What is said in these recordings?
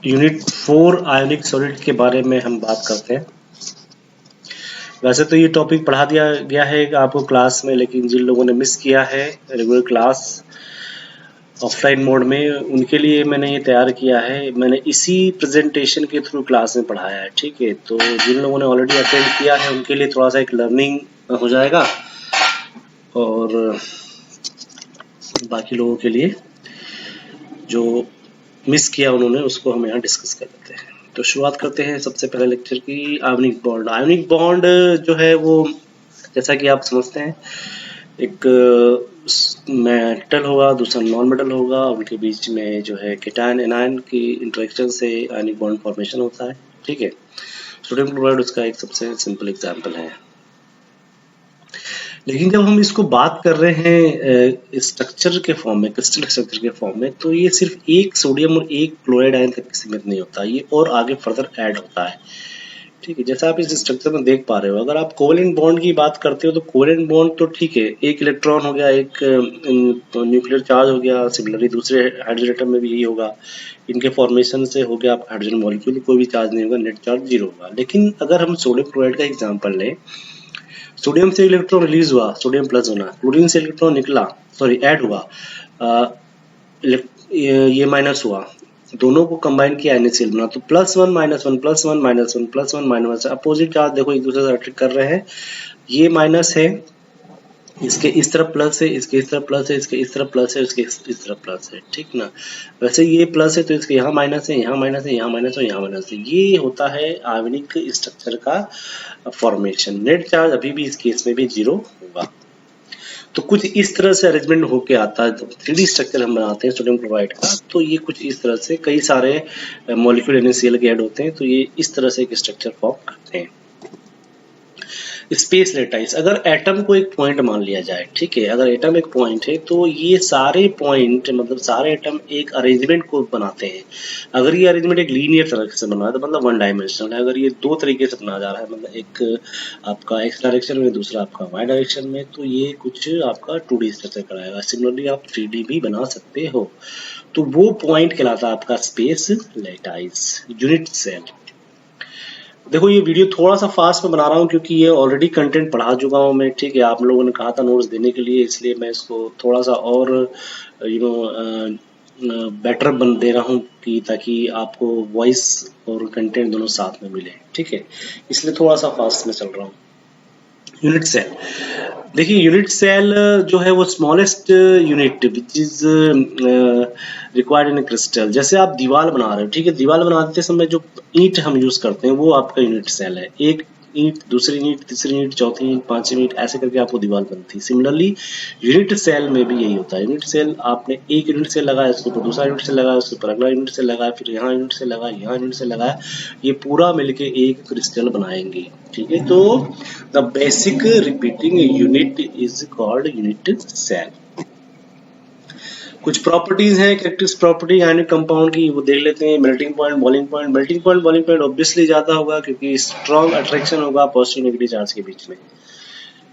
Unit 4 ionic solid के बारे में हम बात करते हैं। वैसे तो ये टॉपिक पढ़ा दिया गया है आपको क्लास में, लेकिन जिन लोगों ने मिस किया है रेगुलर क्लास ऑफलाइन मोड में, उनके लिए मैंने ये तैयार किया है। मैंने इसी प्रेजेंटेशन के थ्रू क्लास में पढ़ाया है, ठीक है। तो जिन लोगों ने ऑलरेडी अटेंड किया है उनके लिए थोड़ा सा एक लर्निंग हो जाएगा, और बाकी लोगों के लिए जो मिस किया उन्होंने, उसको हम यहाँ डिस्कस कर लेते हैं। तो शुरुआत करते हैं सबसे पहले लेक्चर की। Ionic bond. आयोनिक बॉन्ड जो है वो, जैसा कि आप समझते हैं, एक मेटल होगा, दूसरा नॉन मेटल होगा, उनके बीच में जो है केटायन एनायन की इंटरेक्शन से आयोनिक बॉन्ड फॉर्मेशन होता है, ठीक है। सोडियम क्लोराइड उसका एक सबसे सिंपल एग्जांपल है। लेकिन जब हम इसको बात कर रहे हैं स्ट्रक्चर के फॉर्म में, क्रिस्टल स्ट्रक्चर के फॉर्म में, तो ये सिर्फ एक सोडियम और एक क्लोराइड आयन तक सीमित नहीं होता, ये और आगे फर्दर ऐड होता है, ठीक है। जैसा आप इस स्ट्रक्चर में देख पा रहे हो, अगर आप कोवेलेंट बॉन्ड की बात करते हो तो कोवेलेंट बॉन्ड तो ठीक है, एक इलेक्ट्रॉन हो गया, एक न्यूक्लियर चार्ज हो गया। सिमिलरली दूसरे हाइड्रोजन एटम में भी यही होगा, इनके फॉर्मेशन से हो गया आप हाइड्रोजन मॉलिक्यूल, कोई भी चार्ज नहीं होगा, नेट चार्ज 0 होगा। लेकिन अगर हम सोडियम क्लोराइड का एग्जाम्पल लें, सोडियम से इलेक्ट्रॉन रिलीज हुआ, सोडियम प्लस होना, क्लोरीन से इलेक्ट्रॉन निकला, सॉरी ऐड हुआ, ये माइनस हुआ, दोनों को कंबाइन किया NaCl बना, तो +1 -1 +1 -1 +1 -1, अपोजिट चार्ज देखो एक दूसरे से अट्रैक्ट कर रहे हैं। ये माइनस है, इसके इस तरफ प्लस है, इसके इस तरफ प्लस है, इसके इस तरफ प्लस है, इसके इस तरफ प्लस है, ठीक ना। वैसे ये प्लस है तो इसके यहाँ माइनस है, यहाँ माइनस है, यहाँ माइनस है, यहाँ माइनस है। ये होता है आयोनिक स्ट्रक्चर का फॉर्मेशन। नेट चार्ज अभी भी इस केस में भी 0 होगा। तो कुछ इस तरह से अरेंजमेंट होके आता है। जब 3D स्ट्रक्चर हम बनाते हैं सोडियम क्लोराइड का, तो ये कुछ इस तरह से कई सारे मॉलिक्यूल NaCl के ऐड होते हैं, तो ये इस तरह से एक स्ट्रक्चर फॉर्म करते हैं। Space lattice. अगर एटम को एक पॉइंट मान लिया जाए, ठीक है, अगर एटम एक पॉइंट है तो ये सारे पॉइंट, मतलब सारे एटम एक अरेंजमेंट को बनाते हैं। अगर ये अरेंजमेंट एक लीनियर तरह से बना है तो मतलब 1 डायमेंशनल है। अगर ये 2 तरीके से बना जा रहा है, मतलब एक आपका x डायरेक्शन में, दूसरा आपका y डायरेक्शन में, तो ये कुछ आपका 2D स्ट्रक्चर कराएगा। सिमिलरली आप 3D भी बना सकते हो, तो वो पॉइंट कहलाता है आपका स्पेस लेटाइस। Unit cell. देखो ये वीडियो थोड़ा सा फास्ट में बना रहा हूँ क्योंकि ये ऑलरेडी कंटेंट पढ़ा चुका हूँ मैं, ठीक है। आप लोगों ने कहा था नोट्स देने के लिए, इसलिए मैं इसको थोड़ा सा और बेटर बन दे रहा हूँ कि ताकि आपको वॉइस और कंटेंट दोनों साथ में मिले, ठीक है। इसलिए थोड़ा सा फास्ट में चल रहा हूँ। Unit cell. देखिए यूनिट सेल जो है वो smallest unit which is required in crystal. जैसे आप दीवार बना रहे हो, ठीक है, दीवार बनाते समय जो ईंट हम यूज करते हैं वो आपका यूनिट सेल है। एक ईंट, दूसरी ईंट, तीसरी ईंट, चौथी ईंट, पांचवी ईंट, ऐसे करके आपको दीवार बनती है। सिमिलरली यूनिट सेल में भी यही होता है। यूनिट सेल, आपने एक यूनिट सेल लगाया, उसके ऊपर दूसरा यूनिट सेल लगाया, उसके ऊपर अगला यूनिट सेल लगाया, फिर यहाँ यूनिट सेल लगाया, यहाँ यूनिट सेल लगाया, ये पूरा मिलके एक क्रिस्टल बनाएंगे, ठीक है। तो the basic repeating unit is called unit cell. कुछ प्रॉपर्टीज हैं, कैरेक्टरिस्टिक प्रॉपर्टी आयनिक कंपाउंड की, वो देख लेते हैं। Melting point, boiling point. Melting point, boiling point obviously ज्यादा होगा क्योंकि स्ट्रॉन्ग अट्रैक्शन होगा पॉजिटिव नेगेटिव चार्ज के बीच में।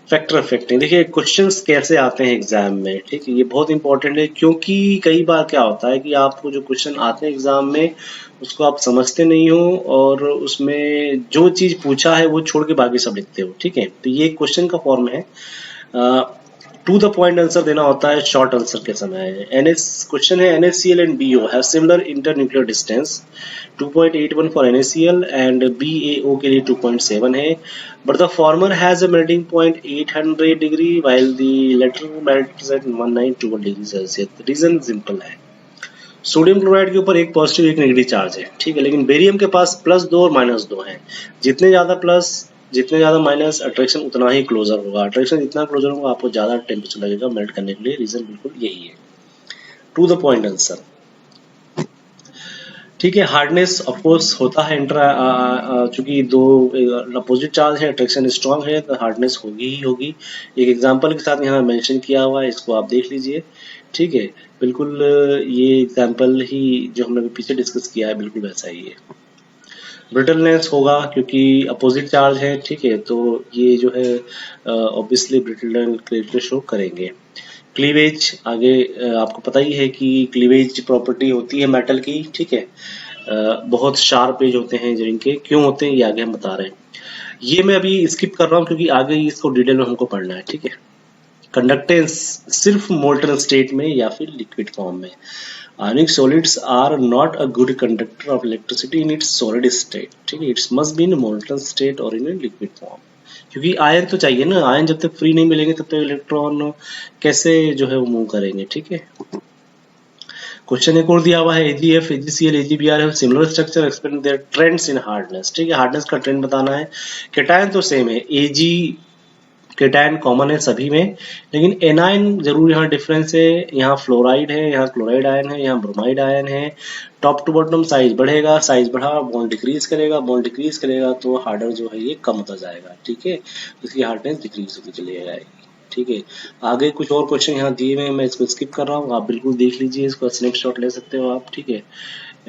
Factor affecting. देखिए क्वेश्चंस कैसे आते हैं एग्जाम में, ठीक है, ये बहुत इंपॉर्टेंट है क्योंकि कई बार क्या होता है कि आपको जो क्वेश्चन आते हैं एग्जाम में उसको आप समझते नहीं हो, और उसमें जो चीज पूछा है वो छोड़ के बाकी सब लिखते हो, ठीक है। तो ये क्वेश्चन का फॉर्म है। टू द पॉइंट आंसर देना होता है शॉर्ट आंसर के समय। क्वेश्चन है NaCl and BO have similar internuclear distance 2.81 for NaCl and BaO के लिए 2.7 है, but the former has a melting point 800 degree while the latter melts at 191 degree Celsius. Reason simple है, sodium chloride के ऊपर एक positive एक negative charge है, ठीक है, लेकिन बेरियम के पास +2 और -2 है। जितने ज्यादा प्लस, जितने ज्यादा माइनस, अट्रैक्शन उतना ही क्लोजर होगा। अट्रैक्शन जितना क्लोजर होगा आपको ज्यादा टेम्परेचर लगेगा मेल्ट करने के लिए। रीजन बिल्कुल यही है। टू द पॉइंट आंसर, ठीक है। हार्डनेस ऑफ कोर्स होता है चूंकि दो अपोजिट चार्ज है, अट्रैक्शन स्ट्रांग है, तो हार्डनेस होगी ही होगी। एक एग्जांपल के साथ यहाँ मेंशन किया हुआ है, इसको आप देख लीजिए, ठीक है। बिल्कुल ये एग्जांपल ही जो हमने पीछे डिस्कस किया है बिल्कुल वैसा ही है। ब्रिटलनेस होगा क्योंकि अपोजिट चार्ज है, ठीक है, तो ये जो है ऑब्वियसली ब्रिटल शो करेंगे। क्लीवेज, आगे आपको पता ही है कि क्लीवेज प्रॉपर्टी होती है मेटल की, ठीक है। बहुत शार्प एज होते हैं जिनके, क्यों होते हैं ये आगे हम बता रहे हैं। ये मैं अभी स्किप कर रहा हूँ क्योंकि आगे इसको डिटेल में हमको पढ़ना है, ठीक है। कंडक्टेंस सिर्फ मोल्टन स्टेट में या फिर लिक्विड फॉर्म में। Ionic solids are not a good conductor of electricity in its solid state, ठीक है। It's must be in molten state और इन लिक्विड फॉर्म, क्योंकि आयन तो चाहिए ना, आयन जब तक फ्री नहीं मिलेंगे तब तक इलेक्ट्रॉन कैसे जो है वो मूव करेंगे, ठीक है। क्वेश्चन एक और दिया हुआ है, AgF, AgCl, AgBr है similar structure, explain their trends in hardness, ठीक है। हार्डनेस का ट्रेंड बताना है। कैटायन तो सेम है, Ag कैटायन कॉमन है सभी में, लेकिन एनायन जरूर यहाँ डिफरेंस है। यहाँ फ्लोराइड है, यहाँ क्लोराइड आयन है, यहाँ ब्रोमाइड आयन है। टॉप टू बॉटम साइज बढ़ेगा, साइज बढ़ा बॉन्ड डिक्रीज करेगा, बॉन्ड डिक्रीज करेगा तो हार्डर जो है ये कम होता जाएगा, ठीक है। इसकी हार्डनेस डिक्रीज होती चली जाएगी, ठीक है। आगे कुछ और क्वेश्चन यहाँ दिए हुए हैं, मैं इसको स्किप कर रहा हूँ, आप बिल्कुल देख लीजिए, इसको स्नैपशॉट ले सकते हो आप, ठीक है।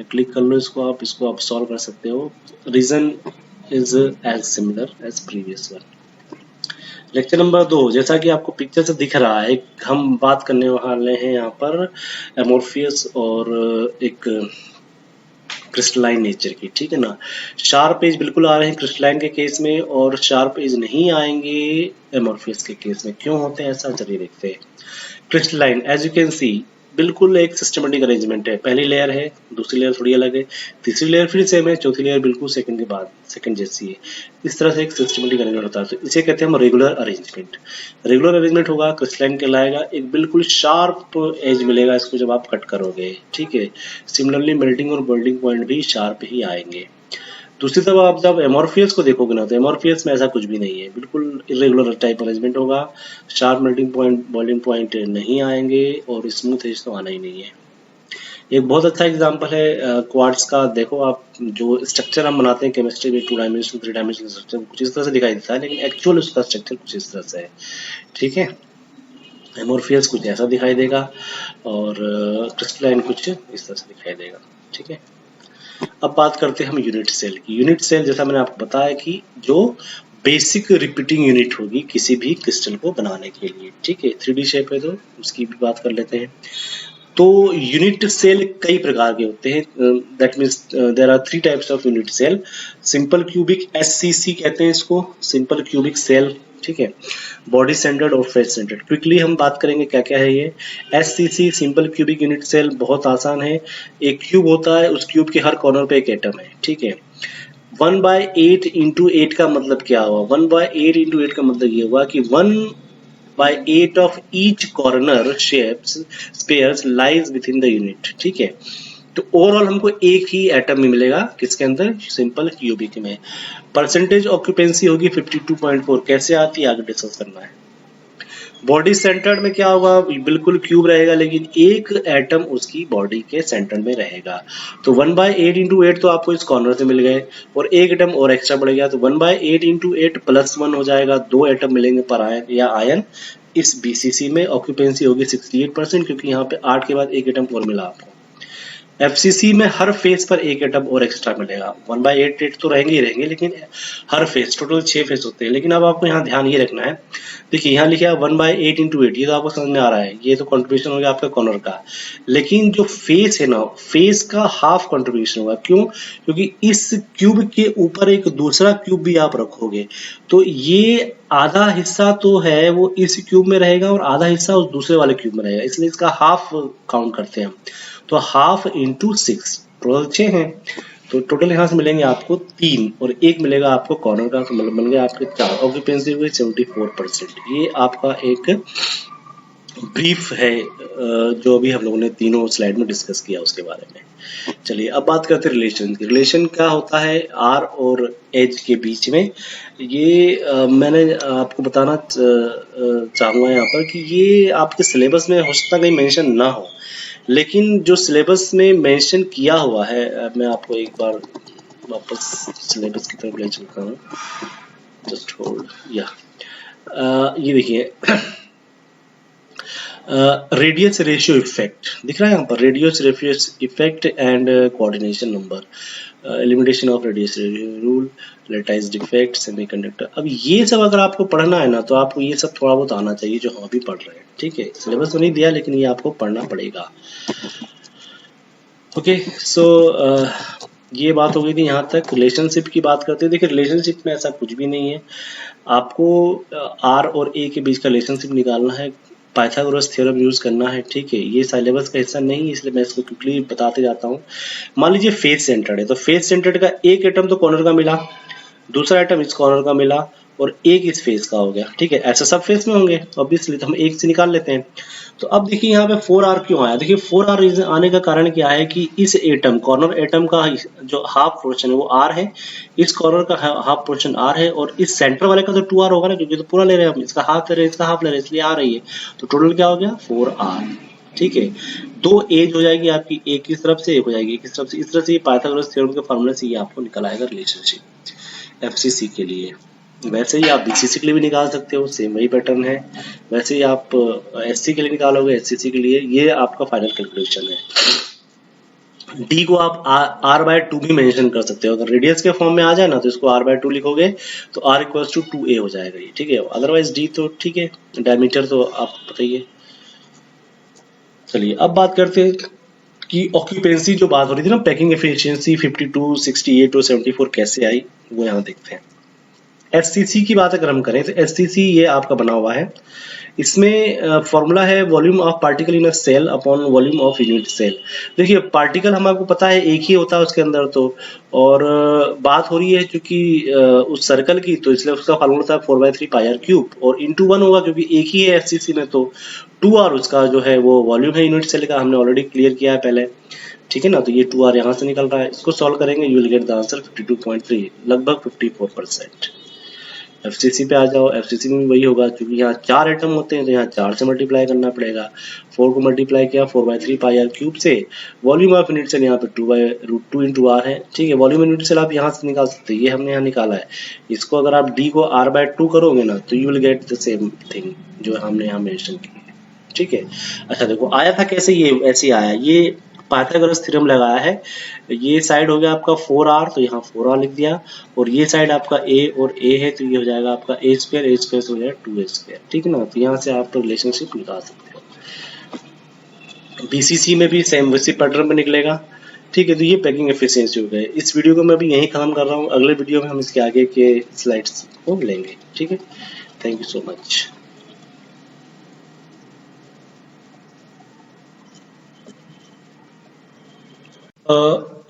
क्लिक कर लो इसको आप सॉल्व कर सकते हो। Reason is as similar as previous one. Lecture number 2, जैसा कि आपको पिक्चर से दिख रहा है, हम बात करने वाले हैं यहाँ पर एमोर्फियस और एक क्रिस्टलाइन नेचर की, ठीक है ना। शार्प एज बिल्कुल आ रहे हैं क्रिस्टलाइन के केस में और शार्प एज नहीं आएंगे एमोर्फियस के केस में। क्यों होते हैं ऐसा, चलिए देखते हैं। Crystalline as you can see बिल्कुल एक सिस्टमेटिक अरेंजमेंट है, पहली लेयर है, दूसरी लेयर थोड़ी अलग है, तीसरी लेयर फिर सेम है, चौथी लेयर बिल्कुल सेकंड के बाद सेकंड जैसी है। इस तरह से एक सिस्टमेटिक अरेंजमेंट होता है, तो इसे कहते हैं हम रेगुलर अरेंजमेंट। रेगुलर अरेंजमेंट होगा, क्रिस्टलाइन कहलाएगा, एक बिल्कुल शार्प एज मिलेगा इसको जब आप कट करोगे, ठीक है। सिमिलरली मेल्टिंग और बोल्डिंग पॉइंट भी शार्प ही आएंगे। दूसरी तरफ आप जब एमोर्फियस को देखोगे ना, तो एमोर्फियस में ऐसा कुछ भी नहीं है, बिल्कुल इरेगुलर टाइप अरेंजमेंट होगा, sharp melting point boiling point नहीं आएंगे और स्मूथ एज तो आना ही नहीं है। एक बहुत अच्छा एग्जांपल है क्वार्ट्ज का, देखो आप जो स्ट्रक्चर हम बनाते हैं केमिस्ट्री में, 2 डायमेंशनल 3 डायमेंशनल स्ट्रक्चर कुछ इस तरह से दिखाई देता है, लेकिन एक्चुअल उसका स्ट्रक्चर कुछ इस तरह से है, ठीक है। एमोर्फियस कुछ ऐसा दिखाई देगा और क्रिस्टलाइन कुछ इस तरह से दिखाई देगा, ठीक है। अब बात करते हैं हम यूनिट सेल की। यूनिट सेल जैसा मैंने आपको बताया कि जो बेसिक रिपीटिंग यूनिट होगी किसी भी क्रिस्टल को बनाने के लिए, ठीक है। 3D शेप है तो उसकी भी बात कर लेते हैं। तो यूनिट सेल कई प्रकार के होते हैं, that means there are 3 types of unit cell. Simple cubic SCC कहते हैं इसको, सिंपल क्यूबिक सेल, ठीक है। बॉडी सेंटर्ड और फेस सेंटर्ड, क्विकली हम बात करेंगे क्या क्या है ये। SCC simple cubic unit cell बहुत आसान है, एक क्यूब होता है, उस क्यूब के हर कॉर्नर पे एक एटम है, ठीक है। 1/8 इंटू 8 का मतलब क्या हुआ, 1/8 इंटू 8 का मतलब ये हुआ कि 1/8 of each corner shapes spares lies within the unit, ठीक है। तो ओवरऑल हमको एक ही एटम में मिलेगा, किसके अंदर, सिंपल क्यूबिक में। परसेंटेज ऑक्यूपेंसी होगी 52.4, कैसे आती है आगे डिस्कस करना है। बॉडी सेंटर्ड में क्या होगा, बिल्कुल क्यूब रहेगा लेकिन एक एटम उसकी बॉडी के सेंटर में रहेगा, तो 1/8 इंटू 8 तो आपको इस कॉर्नर से मिल गए और एक एटम और एक्स्ट्रा बढ़ गया, तो 1/8 इंटू 8 प्लस 1 हो जाएगा, 2 एटम मिलेंगे पर आयन या आयन। इस BCC में ऑक्यूपेंसी होगी 68%, क्योंकि यहाँ पे 8 के बाद एक एटम और मिला आपको। FCC में हर फेस पर एक एटम और एक्स्ट्रा मिलेगा, 1/8 तो रहेंगे ही रहेंगे, लेकिन हर फेस टोटल 6 फेस होते हैं। लेकिन अब आपको यहाँ ध्यान ये रखना है, देखिए यहाँ लिखा है 1/8 इंटू 8, ये तो आपको समझ में आ रहा है, ये तो कंट्रीब्यूशन हो गया आपका कॉर्नर का, लेकिन जो फेस है ना, फेस का हाफ कंट्रीब्यूशन होगा। क्यों, क्योंकि इस क्यूब के ऊपर एक दूसरा क्यूब भी आप रखोगे, तो ये आधा हिस्सा तो है वो इस क्यूब में रहेगा और आधा हिस्सा उस दूसरे वाले क्यूब में रहेगा, इसलिए इसका हाफ काउंट करते हैं हम। तो हाफ इंटू 6, टोटल 6 हैं, तो टोटल यहाँ से मिलेंगे आपको 3 और एक मिलेगा आपको कॉर्नर का, तो मतलब बन गया आपके 4। ऑक्यूपेंसी हुई 74%। ये आपका एक ब्रीफ है जो अभी हम लोगों ने तीनों स्लाइड में डिस्कस किया उसके बारे में। चलिए अब बात करते हैं रिलेशन की। रिलेशन क्या होता है R और H के बीच में, ये मैंने आपको बताना चाहूँगा यहाँ पर कि ये आपके सिलेबस में हो सकता है कहीं मेंशन ना हो, लेकिन जो सिलेबस में मेंशन किया हुआ है, मैं आपको एक बार वापस सिलेबस की तरफ ले चलता हूँ, जस्ट होल्ड, या ये देखिए रेडियस रेशियो इफेक्ट दिख रहा है यहाँ पर, radius ratio effect and coordination number, elimination of radius rule, latticed effect, semiconductor. अब ये सब अगर आपको पढ़ना है ना, तो आपको ये सब थोड़ा बहुत आना चाहिए जो हम अभी पढ़ रहे हैं, ठीक है। सिलेबस तो नहीं दिया लेकिन ये आपको पढ़ना पड़ेगा। ओके, सो ये बात हो गई थी यहाँ तक। रिलेशनशिप की बात करते हैं। देखिए रिलेशनशिप में ऐसा कुछ भी नहीं है, आपको आर और ए के बीच का रिलेशनशिप निकालना है, पाइथागोरस थ्योरम यूज करना है, ठीक है। ये सिलेबस का हिस्सा नहीं है इसलिए मैं इसको क्विकली बताते जाता हूँ। मान लीजिए फेस सेंटर्ड है, तो फेस सेंटर्ड का एक एटम तो कॉर्नर का मिला, दूसरा आइटम इस कॉर्नर का मिला और एक इस फेस का हो गया, ठीक है। ऐसा सब फेस में होंगे ऑब्वियसली, तो हम एक से निकाल लेते हैं। तो अब देखिए यहाँ पे 4r क्यों आया। देखिए 4r रीजन आने का कारण क्या है कि इस एटम कॉर्नर एटम का जो हाफ पोर्शन है वो r है, इस कॉर्नर का हाफ पोर्शन r है, और इस सेंटर वाले का तो 2r होगा ना, क्योंकि तो पूरा ले रहे हैं हम, इसका हाफ ले रहे हैं, इसका हाफ ले रहे हैं, इसलिए आ रही है। तो टोटल क्या हो गया 4r, ठीक है। दो एज हो जाएगी आपकी, एक इस तरफ से एक हो जाएगी एक इस तरफ से। इस तरह से ये पाइथागोरस थ्योरम के फॉर्मूले से ये आपको निकल आएगा रिलेशनशिप एफसीसी के लिए। वैसे ही आप बीसीसी के लिए भी निकाल सकते हो, सेम वही पैटर्न है। वैसे ही आप एससी के लिए निकालोगे, एससीसी के लिए। ये आपका फाइनल कैलकुलेशन है। डी को आप r/2 भी मेंशन कर सकते हो। अगर रेडियस के फॉर्म में आ जाए ना तो इसको r/2 लिखोगे तो r = 2a हो जाएगा ये, ठीक है। अदरवाइज डी तो ठीक है, डायमीटर तो आप बताइए। चलिए अब बात करते हैं कि ऑक्यूपेंसी जो बात हो रही थी ना, पैकिंग एफिशिएंसी 52, 68 और 74 कैसे आई, वो यहाँ देखते हैं। एससीसी की बात अगर हम करें तो एससीसी ये आपका बना हुआ है। इसमें फॉर्मूला है volume of particle in a cell upon volume of unit cell. देखिए पार्टिकल हम आपको पता है एक ही होता है उसके अंदर तो, और बात हो रही है क्योंकि उस सर्कल की, तो इसलिए उसका फॉर्मूला था 4/3 πr³ और इंटू 1 होगा क्योंकि एक ही है एससीसी में। तो 2r उसका जो है वो वॉल्यूम है यूनिट सेल का, हमने ऑलरेडी क्लियर किया है पहले, ठीक है ना। तो ये 2r यहाँ से निकल रहा है, इसको सॉल्व करेंगे you will get the answer 52.3, लगभग 54%। एफसीसी पे आ जाओ, एफसीसी में भी वही होगा क्योंकि यहाँ 4 एटम होते हैं तो यहाँ 4 से मल्टीप्लाई करना पड़ेगा। 4 को मल्टीप्लाई किया 4/3 πr³ से, वॉल्यूम ऑफ यूनिट सेल यहाँ पे 2/√2 इंटू r है, ठीक है। वॉल्यूम यूनिट सेल आप यहाँ से निकाल सकते हैं, ये हमने यहाँ निकाला है। इसको अगर आप d को r/2 करोगे ना तो you will get the same thing जो हमने यहाँ मेंशन की है, ठीक है। अच्छा देखो आया था कैसे, ये ऐसे आया, ये पाइथागोरस थ्योरम लगाया है। ये साइड हो गया आपका 4r, तो यहाँ 4r लिख दिया, और ये साइड आपका a और a है तो ये हो जाएगा आपका a² से हो जाएगा 2a², ठीक है ना। तो यहाँ से आप रिलेशनशिप निकाल सकते हो। बीसीसी में भी सेम वैसी पैटर्न में निकलेगा, ठीक है। तो ये पैकिंग एफिशिएंसी हो गए। इस वीडियो को मैं भी यहीं खत्म कर रहा हूँ, अगले वीडियो में हम इसके आगे के स्लाइड्स को लेंगे, ठीक है। Thank you so much.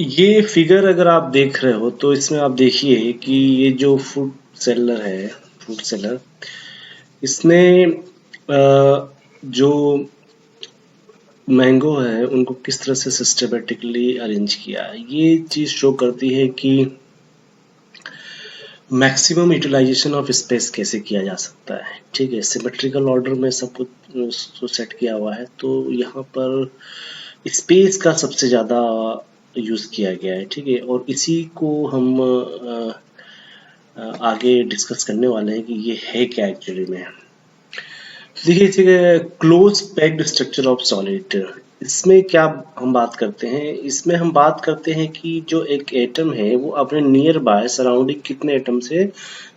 ये फिगर अगर आप देख रहे हो तो इसमें आप देखिए कि ये जो फ्रूट सेलर, इसने जो मैंगो है उनको किस तरह से सिस्टमेटिकली अरेंज किया है, ये चीज शो करती है कि मैक्सिमम यूटिलाइजेशन ऑफ स्पेस कैसे किया जा सकता है, ठीक है। सिमेट्रिकल ऑर्डर में सब कुछ सेट किया हुआ है, तो यहाँ पर स्पेस का सबसे ज़्यादा यूज़ किया गया है, ठीक है। और इसी को हम आगे डिस्कस करने वाले हैं कि ये है क्या एक्चुअली में। देखिए close packed structure of solid, इसमें क्या हम बात करते हैं, इसमें हम बात करते हैं कि जो एक एटम है वो अपने नियर बाय सराउंडिंग कितने एटम से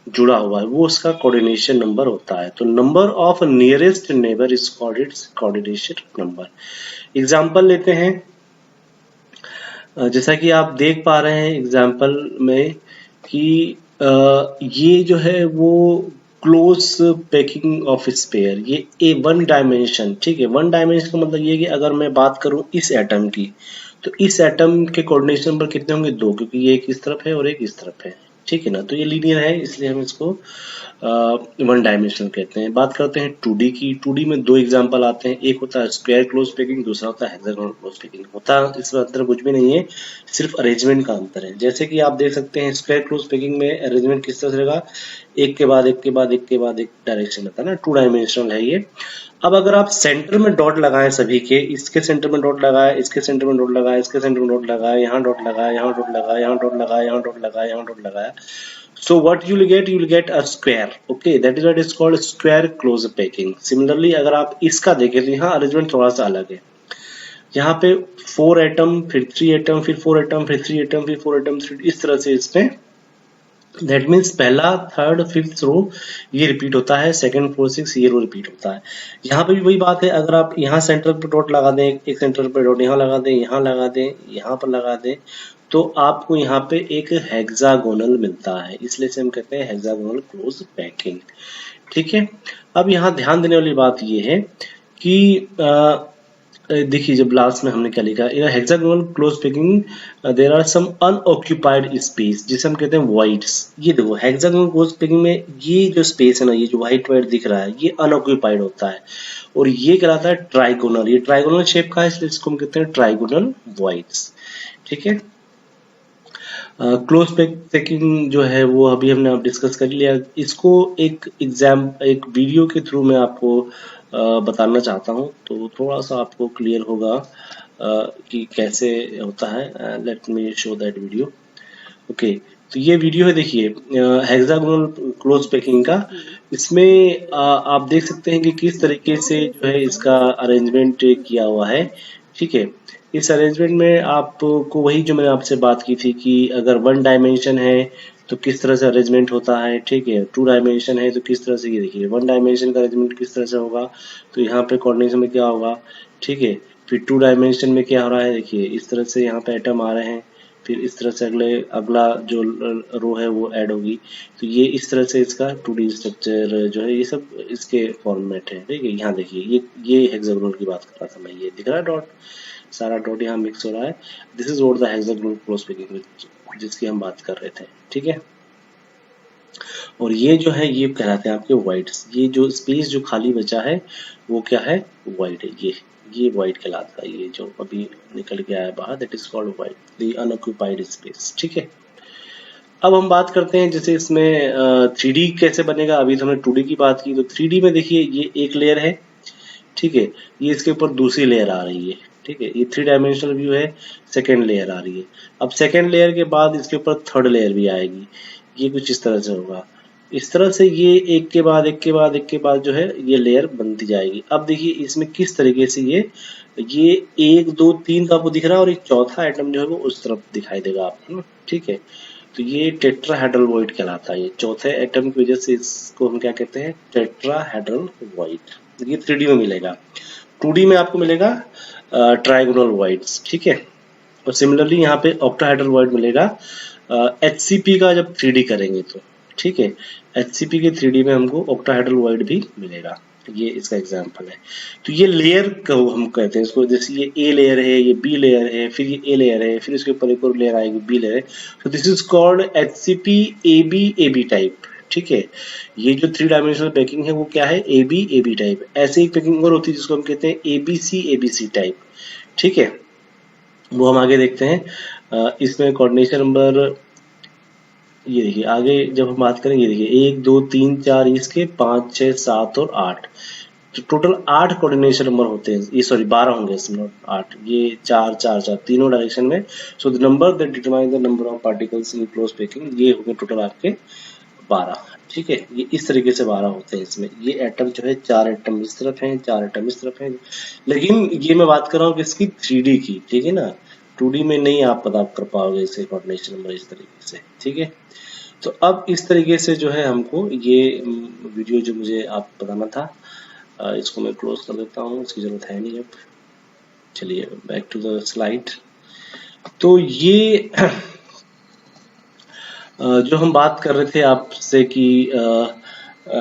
जुड़ा हुआ है, वो उसका कोऑर्डिनेशन नंबर होता है। तो number of nearest neighbour is called its coordination number. Example लेते हैं, जैसा कि आप देख पा रहे हैं एग्जाम्पल में कि ये जो है वो क्लोज पैकिंग ऑफ स्पेयर, ये ए वन डायमेंशन, ठीक है। वन डायमेंशन का मतलब ये कि अगर मैं बात करूं इस एटम की, तो इस एटम के कोऑर्डिनेशन नंबर कितने होंगे 2, क्योंकि ये एक इस तरफ है और एक इस तरफ है, ठीक है ना। तो ये लीनियर है इसलिए हम इसको वन डायमेंशनल कहते हैं। बात करते हैं 2D की। 2D में 2 एग्जांपल आते हैं, एक होता है स्क्वायर क्लोज पैकिंग, दूसरा होता है हेक्सागोनल क्लोज पैकिंग। होता है इसमें अंतर कुछ भी नहीं है, सिर्फ अरेंजमेंट का अंतर है। जैसे कि आप देख सकते हैं स्क्वायर क्लोज पैकिंग में अरेंजमेंट किस तरह से रहेगा, एक के बाद एक के बाद एक के बाद एक डायरेक्शन रहता है ना, 2 डायमेंशनल है ये। अब अगर आप सेंटर में डॉट लगाएं सभी के, इसके सेंटर में डॉट लगाए, इसके सेंटर में डॉट लगाए, इसके सेंटर में डॉट लगाए, यहाँ डॉट लगाए, यहाँ डॉट लगाए, यहाँ डॉट लगाए, यहाँ डॉट लगाए, यहाँ डॉट लगाया, so what you will get a square, okay, that is what is called square close packing. Similarly अगर आप इसका देखें तो यहाँ अरेंजमेंट थोड़ा सा अलग है। यहाँ पे 4 एटम, फिर 3 एटम, फिर 4 एटम, फिर 3 एटम, फिर 4 एटम, इस तरह से इसमें, दैट मीन्स पहला, थर्ड, फिफ्थ रो ये रिपीट होता है, सेकंड, फोर्थ, सिक्स ये रो रिपीट होता है। यहाँ पे भी वही बात है, अगर आप यहाँ सेंटर पर डॉट लगा दें, एक सेंटर पर डॉट यहाँ लगा दें, यहाँ लगा दें, यहाँ पर लगा दें, तो आपको यहाँ पे एक हेक्सागोनल मिलता है, इसलिए से हम कहते हैं हेक्सागोनल क्लोज पैकिंग। ठीक है, अब यहाँ ध्यान देने वाली बात ये है कि देखिए जब लास्ट में हमने क्या लिखा, hexagonal close packing there are some unoccupied space, जिसे हम कहते हैं वॉइड्स। ये देखो हेक्सागोनल क्लोज पैकिंग में ये जो स्पेस है ना, ये जो व्हाइट व्हाइट दिख रहा है, ये अनऑक्यूपाइड होता है और ये कहलाता है ट्राइगोनल। ये ट्राइगोनल शेप का है, इसलिए इसको हम कहते हैं ट्राइगोनल वॉइड्स। ठीक है, क्लोज पैकिंग जो है वो अभी हमने डिस्कस कर लिया। इसको एक वीडियो के थ्रू मैं आपको बताना चाहता हूँ, तो थोड़ा सा आपको क्लियर होगा कि कैसे होता है। Let me show that video. Okay, तो ये वीडियो है, देखिए हेक्सागोनल क्लोज पैकिंग का। इसमें आप देख सकते हैं कि किस तरीके से जो है इसका अरेंजमेंट किया हुआ है। ठीक है, इस अरेंजमेंट में आपको वही जो मैंने आपसे बात की थी कि अगर 1 डायमेंशन है तो किस तरह से अरेंजमेंट होता है। ठीक है, 2 डायमेंशन है तो किस तरह से, ये देखिए 1 डायमेंशन का अरेंजमेंट किस तरह से होगा, तो यहाँ पे कोऑर्डिनेशन में क्या होगा। ठीक है, फिर 2 डायमेंशन में क्या हो रहा है, देखिए इस तरह से यहाँ पे एटम आ रहे हैं, फिर इस तरह से अगला जो रो है वो ऐड होगी, तो ये इस तरह से इसका 2D स्ट्रक्चर जो है ये सब इसके फॉर्मेट है। ठीक है, यहाँ देखिए ये हेक्सागोनल की बात कर रहा था मैं, ये दिख रहा है डॉट, सारा डॉट यहाँ मिक्स हो रहा है। This is what the hexagonal close packing जिसकी हम बात कर रहे थे। ठीक है, और ये जो है ये कहलाते हैं आपके वाइड्स। ये जो स्पेस जो खाली बचा है वो क्या है, वाइड है। ये वाइड कहलाता है, ये जो अभी निकल के आया बाहर, that is called wide, the unoccupied space. ठीक है, अब हम बात करते हैं जैसे इसमें 3D कैसे बनेगा। अभी तो हमने 2D की बात की, तो 3D में देखिए ये एक लेयर है। ठीक है, ये इसके ऊपर दूसरी लेयर आ रही है। ठीक है, ये 3 डायमेंशनल व्यू है, सेकेंड लेयर आ रही है। अब सेकेंड लेयर के बाद इसके ऊपर थर्ड लेयर भी आएगी। ये कुछ इस तरह से होगा, इस तरह से ये एक के बाद एक के बाद एक के बाद जो है ये लेयर बनती जाएगी। अब देखिए इसमें किस तरीके से ये 1 2 3 का आपको दिख रहा है और एक चौथा आइटम जो है वो उस तरफ दिखाई देगा आपको। ठीक है, तो ये टेट्राहेड्रल वॉइड कहलाता है। ये चौथे एटम की वजह से इसको हम क्या कहते हैं, टेट्राहेड्रल वॉइड। ये 3D में मिलेगा। 2D में आपको मिलेगा ट्राइगोनल वॉइड्स। ठीक है, और सिमिलरली यहाँ पे ऑक्टाहेड्रल वॉइड मिलेगा HCP का जब 3D करेंगे तो। ठीक है, HCP के 3D में हमको ऑक्टाहेड्रल वॉइड भी मिलेगा। ये इसका एग्जांपल है। तो ये लेयर को हम कहते हैं इसको, जैसे ये A लेयर है, ये B लेयर है, फिर ये A लेयर है, फिर इसके ऊपर एक और लेयर आएगी B लेयर है। तो this is called HCP AB type. ठीक है, ये जो 3 डायमेंशनल पैकिंग है वो क्या है, AB टाइप। ऐसे ही पैकिंग और होती है जिसको हम कहते हैं ABC टाइप। ठीक है, वो हम आगे देखते हैं। इसमें कोऑर्डिनेशन नंबर, ये देखिए आगे जब हम बात करें, ये देखिए 1 2 3 4 इसके 5 6 7 और 8, तो टोटल 8 कोऑर्डिनेशन नंबर होते हैं। ये सॉरी 12 होंगे इसमें, 8, ये 4 4 4 तीनों डायरेक्शन में। So the number that determine the number of particles in close packing, ये होंगे टोटल आपके 12। ठीक है, ये इस तरीके से 12 होते हैं इसमें। ये एटम जो है 4 एटम इस तरफ हैं, 4 एटम इस तरफ हैं। लेकिन ये मैं बात कर रहा हूँ किसकी, 3D की। ठीक है ना, 2D में नहीं आप पता कर पाओगे इसे कोऑर्डिनेशन नंबर इस तरीके से। ठीक है, तो अब इस तरीके से जो है हमको ये वीडियो जो मुझे आप बताना था, इसको मैं क्लोज कर देता हूँ, इसकी जरूरत है नहीं अब। चलिए बैक टू द स्लाइड। तो ये जो हम बात कर रहे थे आपसे कि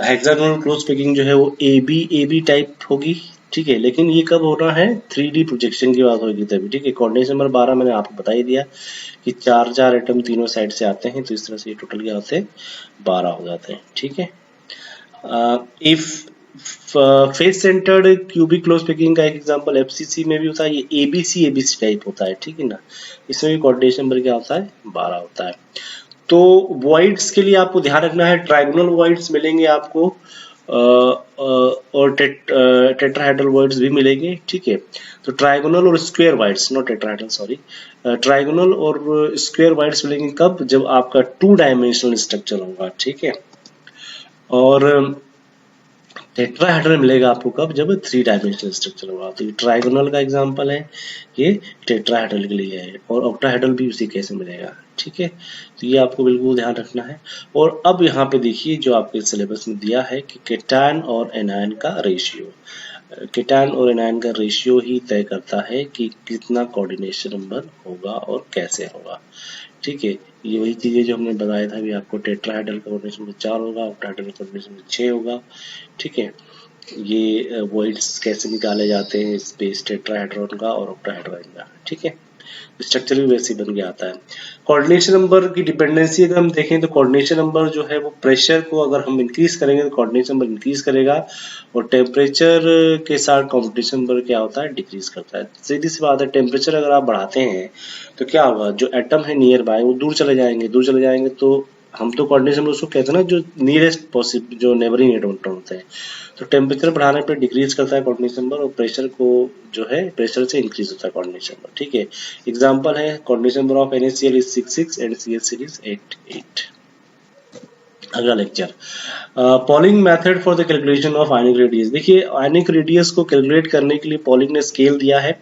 हेक्सागोनल क्लोज पैकिंग जो है वो AB टाइप होगी। ठीक है, लेकिन ये कब होना है, 3D प्रोजेक्शन की बात होगी तभी। ठीक है, कोऑर्डिनेशन नंबर 12 मैंने आपको बता ही दिया कि 4 4 एटम तीनों साइड से आते हैं, तो इस तरह से ये टोटल क्या होते हैं, 12 हो जाते हैं। ठीक है, if face centred cubic close packing का एक एग्जांपल FCC में भी होता है, ये ABC टाइप होता है। ठीक है ना, इसमें भी कोऑर्डिनेशन नंबर क्या होता है, 12 होता है। तो वॉइड्स के लिए आपको ध्यान रखना है, ट्राइगोनल वॉइड्स मिलेंगे आपको और टेट्राहेड्रल वॉइड्स भी मिलेंगे। ठीक है, तो ट्राइगोनल और square voids, not tetrahedral sorry, trigonal और स्क्वायर वॉइड्स मिलेंगे कब, जब आपका 2 डायमेंशनल स्ट्रक्चर होगा। ठीक है, और टेट्राहेड्रल मिलेगा आपको कब, जब 3 डायमेंशनल स्ट्रक्चर होगा। तो ये ट्राइगोनल का एग्जांपल है, ये टेट्राहेड्रल के लिए है, और ऑक्टाहेड्रल भी उसी कैसे मिलेगा। ठीक है, तो ये आपको बिल्कुल ध्यान रखना है। और अब यहाँ पे देखिए जो आपके सिलेबस में दिया है कि केटायन और एनायन का रेशियो। केटायन और एनायन का रेशियो ही तय करता है कि कितना कोऑर्डिनेशन नंबर होगा और कैसे होगा। ठीक है, ये वही चीजें जो हमने बताया था भी आपको, टेट्राहेड्रल का कोऑर्डिनेशन नंबर 4 होगा, ऑक्टाहेड्रल का कोऑर्डिनेशन नंबर 6 होगा। ठीक है, ये वॉइड्स कैसे निकाले जाते हैं स्पेस टेट्राहेड्रॉन का और ऑक्टाहेड्रॉन का। ठीक है, स्ट्रक्चर भी वैसे बन के आता है। कोऑर्डिनेशन नंबर की डिपेंडेंसी अगर हम देखें तो कोऑर्डिनेशन नंबर जो है वो प्रेशर को अगर हम इंक्रीज करेंगे तो कोऑर्डिनेशन नंबर इंक्रीज करेगा, और टेम्परेचर के साथ कोऑर्डिनेशन नंबर क्या होता है, डिक्रीज करता है। सीधी सी बात है, टेम्परेचर अगर आप बढ़ाते हैं तो क्या होगा, जो एटम है नियर बाय वो दूर चले जाएंगे तो हम तो कोऑर्डिनेशन नंबर उसको कहते हैं ना, जो नियरेस्ट पॉसिबल जो नेबरिंग एटम होते हैं। तो टेम्परेचर बढ़ाने पे डिक्रीज करता है कोऑर्डिनेशन नंबर, और प्रेशर को जो है प्रेशर से इंक्रीज होता है कोऑर्डिनेशन नंबर। ठीक है, एग्जांपल है coordination number of NaCl is 66 and CH3 is 88। अगला lecture, polling method for the calculation of ionic radius. देखिए, आयनिक रेडियस को कैलकुलेट करने के लिए पॉलिंग ने स्केल दिया है,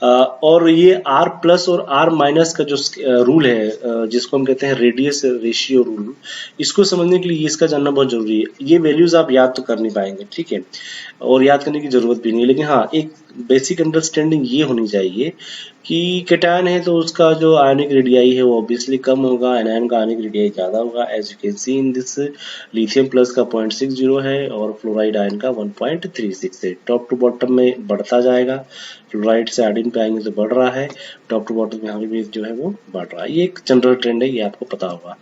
और ये R प्लस और R माइनस का जो रूल है, जिसको हम कहते हैं रेडियस रेशियो रूल, इसको समझने के लिए इसका जानना बहुत जरूरी है। ये वैल्यूज आप याद तो कर नहीं पाएंगे, ठीक है, और याद करने की जरूरत भी नहीं है, लेकिन हाँ एक बेसिक अंडरस्टैंडिंग ये होनी चाहिए कि केटायन है तो उसका जो आयनिक रेडियाई है वो ऑब्वियसली कम होगा, एनायन का आयनिक रेडियाई ज्यादा होगा। As you can see in this, lithium plus का 0.60 है और फ्लोराइड आयन का 1.36 है। टॉप टू बॉटम में बढ़ता जाएगा, फ्लोराइड से आयोडीन पे आएंगे तो बढ़ रहा है, टॉप टू बॉटम यहाँ भी जो है वो बढ़ रहा है। ये एक जनरल ट्रेंड है, ये आपको पता होगा।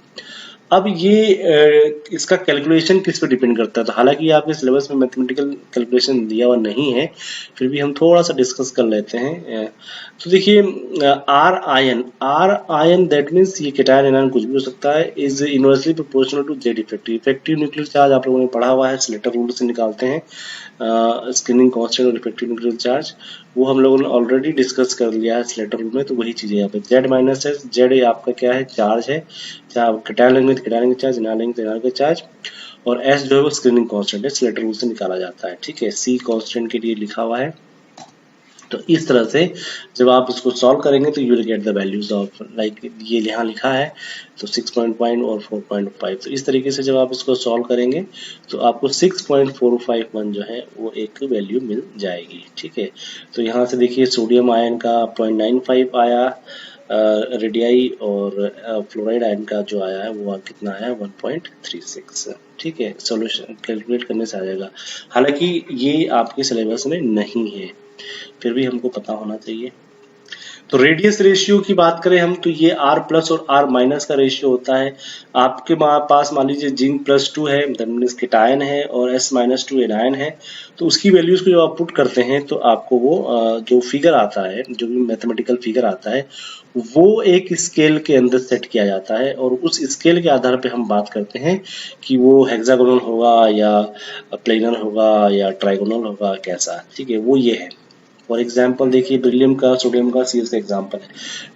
अब ये इसका कैलकुलेशन किस पे डिपेंड करता है, तो हालांकि आपके सिलेबस में मैथमेटिकल कैलकुलेशन दिया हुआ नहीं है, फिर भी हम थोड़ा सा डिस्कस कर लेते हैं। तो देखिए, आर आयन दैट मीन्स ये केटायन एनायन कुछ भी हो सकता है, is inversely proportional to Z effective. Effective nuclear charge आप लोगों ने पढ़ा हुआ है, स्लेटर रूल से निकालते हैं स्क्रीनिंग कांस्टेंट और इफेक्टिव न्यूक्लियर चार्ज, वो हम लोगों ने ऑलरेडी डिस्कस कर लिया है स्लेटर रूल में। तो वही चीज है यहाँ पे, जेड माइनस है, जेड आपका क्या है, चार्ज है, चाहे आप केटायन लेंगे तो केटायन का चार्ज, एनायन लेंगे तो एनायन का चार्ज, और एस जो है वो स्क्रीनिंग कांस्टेंट है, स्लेटर रूल से निकाला जाता है। ठीक है, सी कांस्टेंट के लिए लिखा हुआ है। तो इस तरह से जब आप इसको सॉल्व करेंगे तो you will get the values of, like ये यहाँ लिखा है तो 6.5 और 4.5। तो इस तरीके से जब आप इसको सॉल्व करेंगे तो आपको 6.451 जो है वो एक वैल्यू मिल जाएगी। ठीक है, तो यहाँ से देखिए सोडियम आयन का 0.95 आया रेडियाई, और फ्लोराइड आयन का जो आया है वो कितना आया, 1.36। ठीक है, सॉल्यूशन कैलकुलेट करने से आ जाएगा। हालांकि ये आपके सिलेबस में नहीं है, फिर भी हमको पता होना चाहिए। तो रेडियस रेशियो की बात करें हम, तो ये R प्लस और R माइनस का रेशियो होता है। आपके पास मान लीजिए जिंक +2 है, दैट मींस केटायन है, और S-2 एनायन है, तो उसकी वैल्यूज को जब आप पुट करते हैं तो आपको वो जो फिगर आता है, जो भी मैथमेटिकल फिगर आता है, वो एक स्केल के अंदर सेट किया जाता है, और उस स्केल के आधार पे हम बात करते हैं कि वो हेक्सागोनल होगा या प्लेनर होगा या ट्राइगोनल होगा, कैसा। ठीक है, वो ये है। फॉर एग्जाम्पल देखिए, बेरिलियम का, सोडियम का, सीएस का एग्जाम्पल है।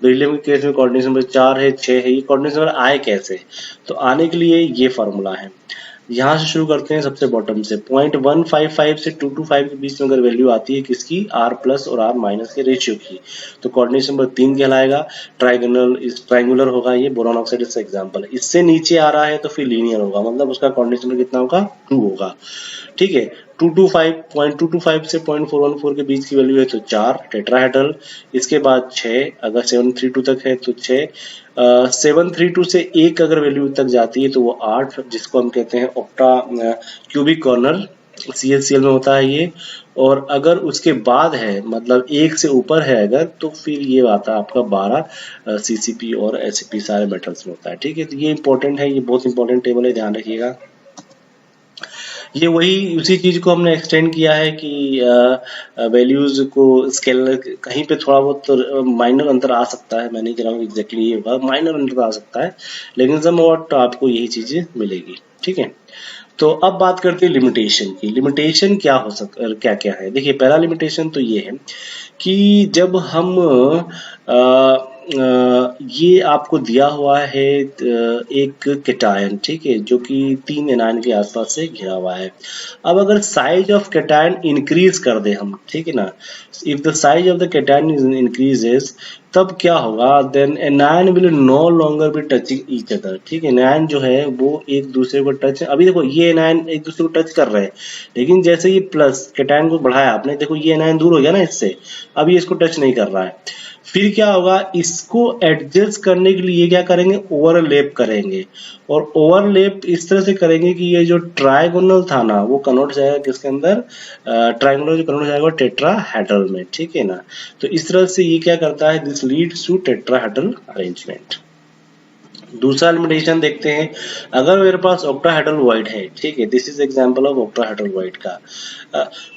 बेरिलियम के केस में कोऑर्डिनेशन नंबर 4 है, 6 है। ये कोऑर्डिनेशन नंबर आए कैसे, तो आने के लिए ये फॉर्मूला है। यहाँ से शुरू करते हैं सबसे बॉटम से, 0.155 से 225 के बीच में अगर वैल्यू आती है किसकी, R प्लस और R माइनस के रेशियो की, तो कोऑर्डिनेशन नंबर 3 कहलाएगा। ट्राइंगुलर होगा, ये बोरॉन ऑक्साइड इसका एग्जाम्पल है। इससे नीचे आ रहा है तो फिर लीनियर होगा, मतलब उसका कोऑर्डिनेशन नंबर कितना होगा, 2 होगा। ठीक है, 0.225 से 0.414 के बीच की वैल्यू है तो 4 टेट्राहेड्रल। इसके बाद 6, अगर 732 तक है तो 6, 732 से 1 अगर वैल्यू तक जाती है तो वो 8, जिसको हम कहते हैं ऑक्टा क्यूबिक कॉर्नर, ClCl में होता है ये। और अगर उसके बाद है, मतलब 1 से ऊपर है अगर, तो फिर ये आता है आपका 12, CCP और SCP सारे मेटल्स में होता है। ठीक है, तो ये इंपॉर्टेंट है, ये बहुत इंपॉर्टेंट टेबल है, ध्यान रखिएगा। ये वही उसी चीज को हमने एक्सटेंड किया है कि वैल्यूज को स्केल कहीं पे थोड़ा बहुत तो माइनर अंतर आ सकता है, मैं नहीं कह रहा हूँ एग्जैक्टली ये होगा, माइनर अंतर आ सकता है, लेकिन समवॉट आपको यही चीजें मिलेगी। ठीक है, तो अब बात करते हैं लिमिटेशन की। लिमिटेशन क्या हो क्या क्या है, देखिए पहला लिमिटेशन तो ये है कि जब हम ये आपको दिया हुआ है एक केटायन, ठीक है, जो कि 3 एनायन के आसपास से घिरा हुआ है। अब अगर साइज ऑफ केटायन इंक्रीज कर दे हम, ठीक है ना, if the size of the cation increases, तब क्या होगा, then anion will no longer be touching each other, ठीक है, एनायन जो है वो एक दूसरे को टच, अभी देखो ये एनायन एक दूसरे को टच कर रहे हैं, लेकिन जैसे ये प्लस केटायन को बढ़ाया आपने, देखो ये एनायन दूर हो गया ना इससे, अब ये इसको टच नहीं कर रहा है। फिर क्या होगा, इसको एडजस्ट करने के लिए क्या करेंगे, ओवरलैप करेंगे, और ओवरलैप इस तरह से करेंगे कि ये जो ट्राइगोनल था ना वो कन्वर्ट हो जाएगा किसके अंदर, ट्राइगोनल जो कन्वर्ट हो जाएगा टेट्राहेड्रल में, ठीक है ना। तो इस तरह से ये क्या करता है, this leads to tetrahedral arrangement. दूसरा लिमिटेशन देखते हैं, अगर मेरे पास ऑक्टाहेड्रल वॉइड है, ठीक है, this is example of octahedral void का।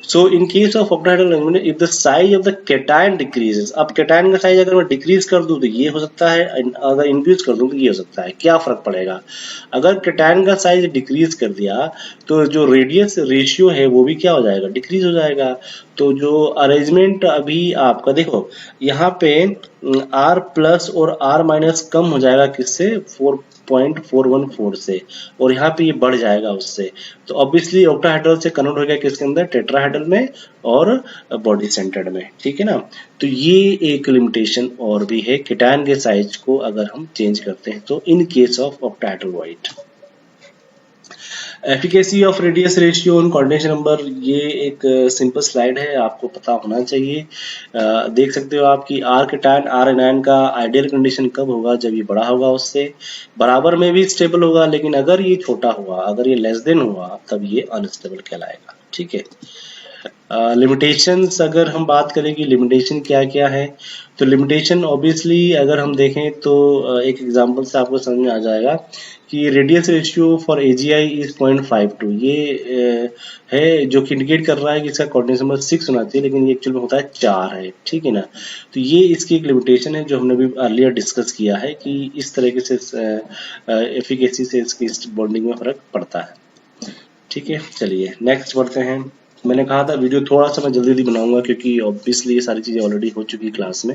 So in case of octahedral arrangement, if the size of the cation decreases, अब केटायन का साइज अगर मैं डिक्रीज कर दूं तो ये हो सकता है, अगर इंक्रीज कर दूं तो ये हो सकता है। क्या फर्क पड़ेगा, अगर केटायन का साइज डिक्रीज कर दिया तो जो रेडियस रेशियो है वो भी क्या हो जाएगा, डिक्रीज हो जाएगा। तो जो अरेंजमेंट अभी आपका देखो यहाँ पे R प्लस और R माइनस कम हो जाएगा किससे, 4.414 से, और यहाँ पे ये बढ़ जाएगा उससे। तो ऑब्वियसली ऑक्टाहेड्रल से कन्वर्ट हो गया किसके अंदर, टेट्राहेड्रल में और बॉडी सेंटर्ड में, ठीक है ना। तो ये एक लिमिटेशन और भी है केटायन के साइज को अगर हम चेंज करते हैं तो, इन case of octahedral void. Efficacy of radius ratio on coordination number, ये एक सिंपल स्लाइड है, आपको पता होना चाहिए। देख सकते हो आप कि आर केटायन आर एनायन का आइडियल कंडीशन कब होगा, जब ये बड़ा होगा उससे, बराबर में भी स्टेबल होगा, लेकिन अगर ये छोटा हुआ, अगर ये लेस देन हुआ, तब ये अनस्टेबल कहलाएगा, ठीक है। लिमिटेशंस अगर हम बात करें कि लिमिटेशन क्या क्या है, तो लिमिटेशन ऑब्वियसली अगर हम देखें तो एक एग्जांपल से आपको समझ में आ जाएगा कि radius ratio for AGI is 0.52, ये है जो कि इंडिकेट कर रहा है कि इसका कोऑर्डिनेशन नंबर 6 होना चाहिए, लेकिन ये एक्चुअल में होता है 4 है, ठीक है ना। तो ये इसकी एक लिमिटेशन है जो हमने भी अर्लियर डिस्कस किया है कि इस तरीके से एफिकेसी से इसकी बॉन्डिंग में फर्क पड़ता है, ठीक है। चलिए नेक्स्ट बढ़ते हैं। मैंने कहा था वीडियो थोड़ा सा मैं जल्दी बनाऊंगा क्योंकि ऑब्वियसली ये सारी चीज़ें ऑलरेडी हो चुकी है क्लास में,